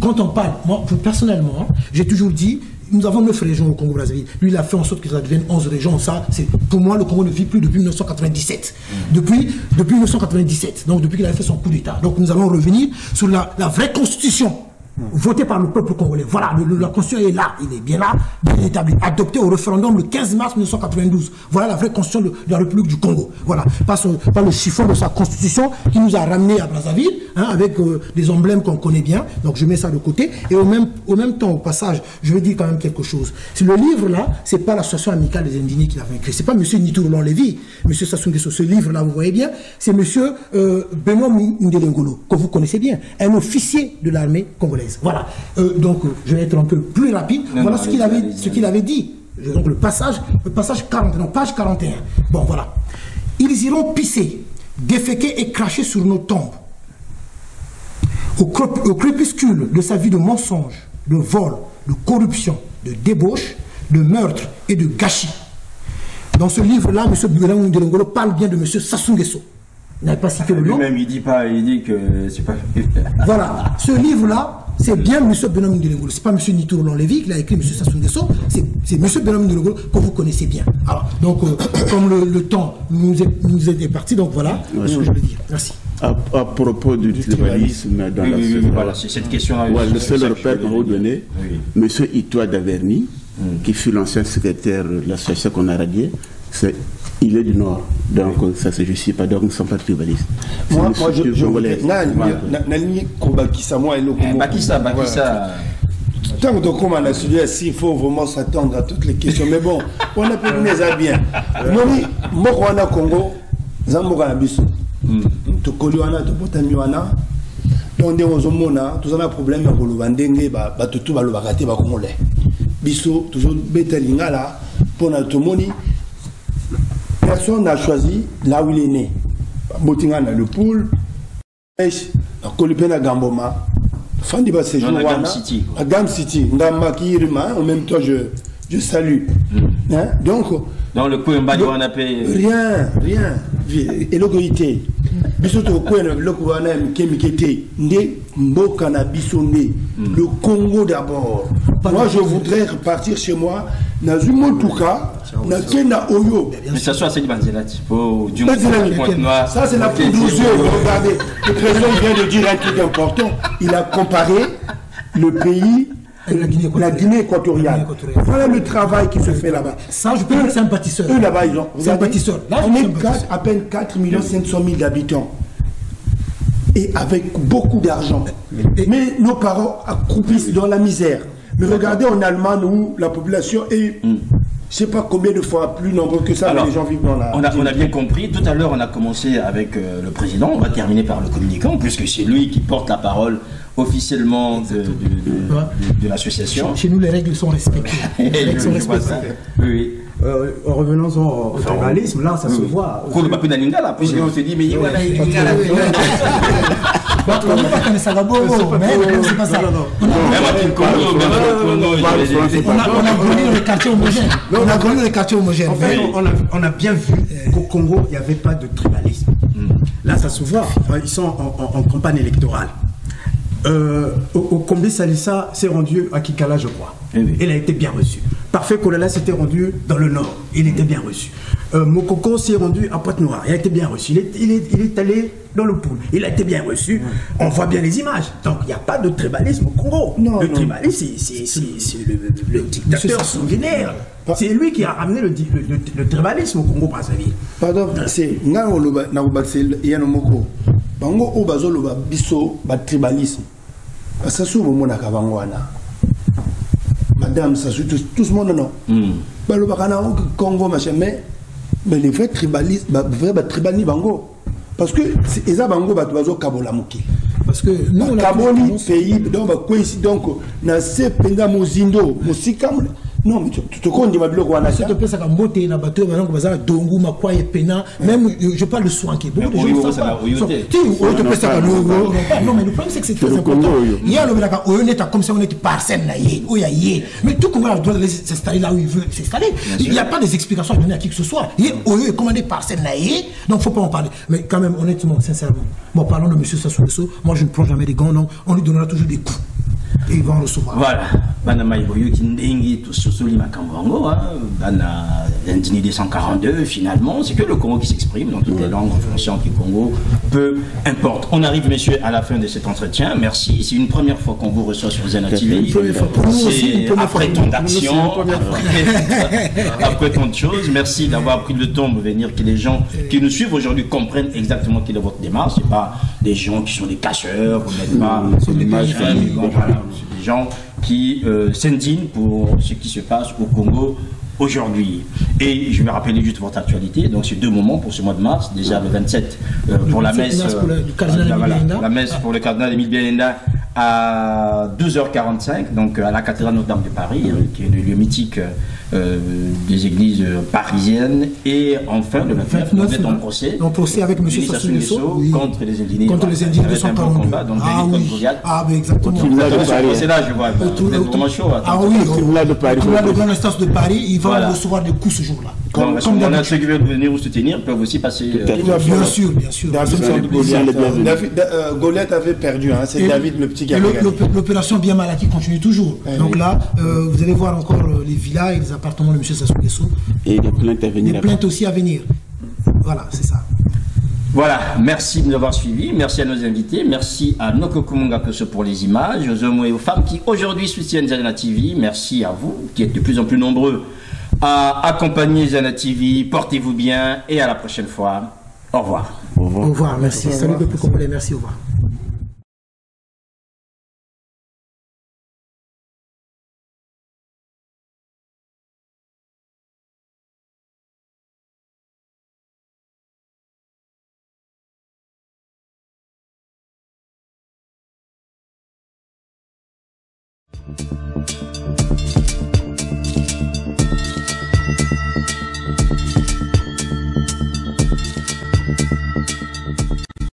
quand on parle, moi, personnellement, j'ai toujours dit, nous avons 9 régions au Congo-Brazzaville. Lui, il a fait en sorte que ça devienne 11 régions. Ça, c'est pour moi, le Congo ne vit plus depuis 1997. Depuis 1997. Donc, depuis qu'il a fait son coup d'État. Donc, nous allons revenir sur la vraie constitution. Voté par le peuple congolais. Voilà, la constitution est là, il est bien là, bien établi, adopté au référendum le 15 mars 1992. Voilà la vraie constitution de la République du Congo. Voilà, pas le chiffon de sa constitution qui nous a ramenés à Brazzaville, avec des emblèmes qu'on connaît bien. Donc je mets ça de côté. Et au même temps, au passage, je veux dire quand même quelque chose. Le livre là, c'est pas l'association amicale des indignés qui l'a écrit. C'est pas M. Nitourlon Lévy, M. Sassou Nguesso. Ce livre là, vous voyez bien, c'est M. Benoît Ndelengolo, que vous connaissez bien, un officier de l'armée congolaise. Voilà, donc je vais être un peu plus rapide. Voilà ce qu'il avait dit. Donc le passage 40, non, page 41. Bon, voilà. Ils iront pisser, déféquer et cracher sur nos tombes. Au crépuscule de sa vie de mensonge, de vol, de corruption, de débauche, de meurtre et de gâchis. Dans ce livre-là, M. Benoît Ndelengolo parle bien de M. Sassou Nguesso. Il n'avait pas cité le nom. Lui-même, il dit que c'est pas... Voilà, ce livre-là, c'est bien M. Benoît Ndelengolo. C'est pas M. Nitourlon Lévy qui l'a écrit, M. Sassou Nguesso. C'est M. Benoît Ndelengolo que vous connaissez bien. Alors, donc, comme le temps nous est parti, donc voilà ce que je veux dire. Merci. À propos du tribalisme dans la société, voilà, c'est cette question-là. Le seul repère qu'on va vous donner, M. Itoa Daverny, qui fut l'ancien secrétaire de l'association qu'on a radiée, il est du Nord, donc ça se justifie pas, donc nous ne sommes pas tribalistes. Moi, je voulais. Bakissa. Tant que comme on a suivi, il faut vraiment s'attendre à toutes les questions. Mais bon, on a pu nous bien. Moi, on a Congo, Zamboga Bisso. Tu connais, tu peux t'amener. Donc, on a tous un problème pour le Vandenge, tout va le bagater, va congolais. Bisso, toujours bête lingala, pour notre money. Personne n'a choisi là où il est né. Botinga na le pool, à Kolipena Gamboma, Fandiba Séjour, à Gam City, Ndamba Kirima, en même temps je salue. Donc, dans le point bas, on a payé. Rien. Et l'autorité. Bisoto Kouena, le Kouana, Kemikete, Ndé, Mbokana, Bissonde, le Congo d'abord. Moi, je voudrais repartir chez moi, Nazumo Touka, Nakena Oyo. Mais ça soit c'est Banzelati. Ça, c'est la poudre aux yeux. Regardez, le président vient de dire un truc important. Il a comparé le pays. La Guinée équatoriale. Voilà le travail qui se fait là-bas. Ça, je peux dire que c'est un bâtisseur. Eux là-bas, ils ont. Sympathiseur. On est à peine 4 500 000 habitants. Et avec beaucoup d'argent. Mais nos parents accroupissent dans la misère. Mais regardez en Allemagne où la population est. Je ne sais pas combien de fois plus nombreux que ça, mais les gens vivent dans la... On a bien compris. Tout à l'heure, on a commencé avec le président. On va terminer par le communicant, puisque c'est lui qui porte la parole officiellement de l'association. Chez nous, les règles sont respectées. Les règles sont respectées. Oui. Revenons au tribalisme, là, ça se voit. On ne peut pas d'alinga là, puisqu'on se dit, mais il y a la on ne peut pas connaître ça d'abord, mais c'est pas ça. On a grandi dans les quartiers homogènes. On a grandi dans les quartiers homogènes. En fait, on a bien vu qu'au Congo, il n'y avait pas de tribalisme. Là, ça se voit. Ils sont en campagne électorale. Au Combé Salissa s'est rendu à Kikala, je crois. Il a été bien reçu. Parfait Kolala s'était rendu dans le nord. Il était bien reçu. Mokoko s'est rendu à Pointe-Noire. Il a été bien reçu. Il est allé dans le pool. Il a été bien reçu. On voit bien les images. Donc il n'y a pas de tribalisme au Congo. Le tribalisme, c'est le dictateur sanguinaire C'est lui qui a ramené le tribalisme au Congo Brazzaville. Pardon, c'est Yanomoko. Bango Obazo Loba Bisso, tribalisme. Ça s'ouvre mon Akavangwana. Madame, ça s'ouvre tout ce monde, non. Balobakana, Congo, machin, mais les vrais tribalistes, vrais tribalistes Bango. Parce que c'est ça Bango, Bazo Kabolamuki. Parce que nous, on a Kaboli, pays, donc, na se penda mozindo, mosikam. Non, mais tu te comptes, ma bloc, s'il te plaît, ça va monter dans le bateau, maintenant, comme ça, Dongo, Makwa et Pena, même, je parle de Swanké. Beaucoup de gens savent pas. Non, mais le problème, c'est que c'est très important. Il y a le Belaka, on est comme ça, on est parcelle, mais tout Congo doit s'installer là où il veut s'installer. Il n'y a pas des explications à donner à qui que ce soit. Il est commandé parcelle, donc il ne faut pas en parler. Mais quand même, honnêtement, sincèrement, bon, parlons de M. Sassou Nguesso, moi, je ne prends jamais des gants, non, on lui donnera toujours des coups. Et ils vont recevoir. Voilà. Banama Iboyo qui ndengi tout sous Makambango, Bana Indini 242, finalement, c'est que le Congo qui s'exprime dans toutes les langues en fonction du Congo, peu importe. On arrive, messieurs, à la fin de cet entretien. Merci. C'est une première fois qu'on vous reçoit sur Zana TV. C'est après tant d'actions, après tant de choses. Merci d'avoir pris le temps de venir, que les gens qui nous suivent aujourd'hui comprennent exactement quelle est votre démarche. Ce n'est pas des gens qui sont des casseurs, vous n'êtes pas des c'est des gens qui s'indignent pour ce qui se passe au Congo aujourd'hui. Et je vais rappeler juste votre actualité. Donc, c'est 2 moments pour ce mois de mars. Déjà, le 27 pour la messe. La messe pour le cardinal Émile Bialenda à 12h45, donc à la cathédrale Notre-Dame de Paris, qui est le lieu mythique des églises parisiennes. Et enfin, le 29, on est en procès. En procès avec M. Sassou Nguesso contre les indignés. Contre les indignés de 142. Donc, ah, mais exactement. C'est là, je vois. Vous êtes vraiment chaud. Ah oui, tribunal de Paris. Le grande instance de Paris, il va recevoir des coups ce jour-là. Comme ceux qui veulent venir vous soutenir peuvent aussi passer. Bien sûr, bien sûr. Goliath avait perdu, c'est David le petit gars. L'opération Bien Malaki continue toujours. Donc là, vous allez voir encore les villas et les appartements de M. Sassou Nguesso. Et les plaintes à venir. Les plaintes aussi à venir. Voilà, c'est ça. Voilà, merci de nous avoir suivis, merci à nos invités, merci à Noko Kumunga Koso pour les images, aux hommes et aux femmes qui aujourd'hui soutiennent Zana TV, merci à vous qui êtes de plus en plus nombreux à accompagner Zana TV, portez-vous bien et à la prochaine fois. Au revoir. Au revoir, merci. Salut peuple congolais, merci, au revoir.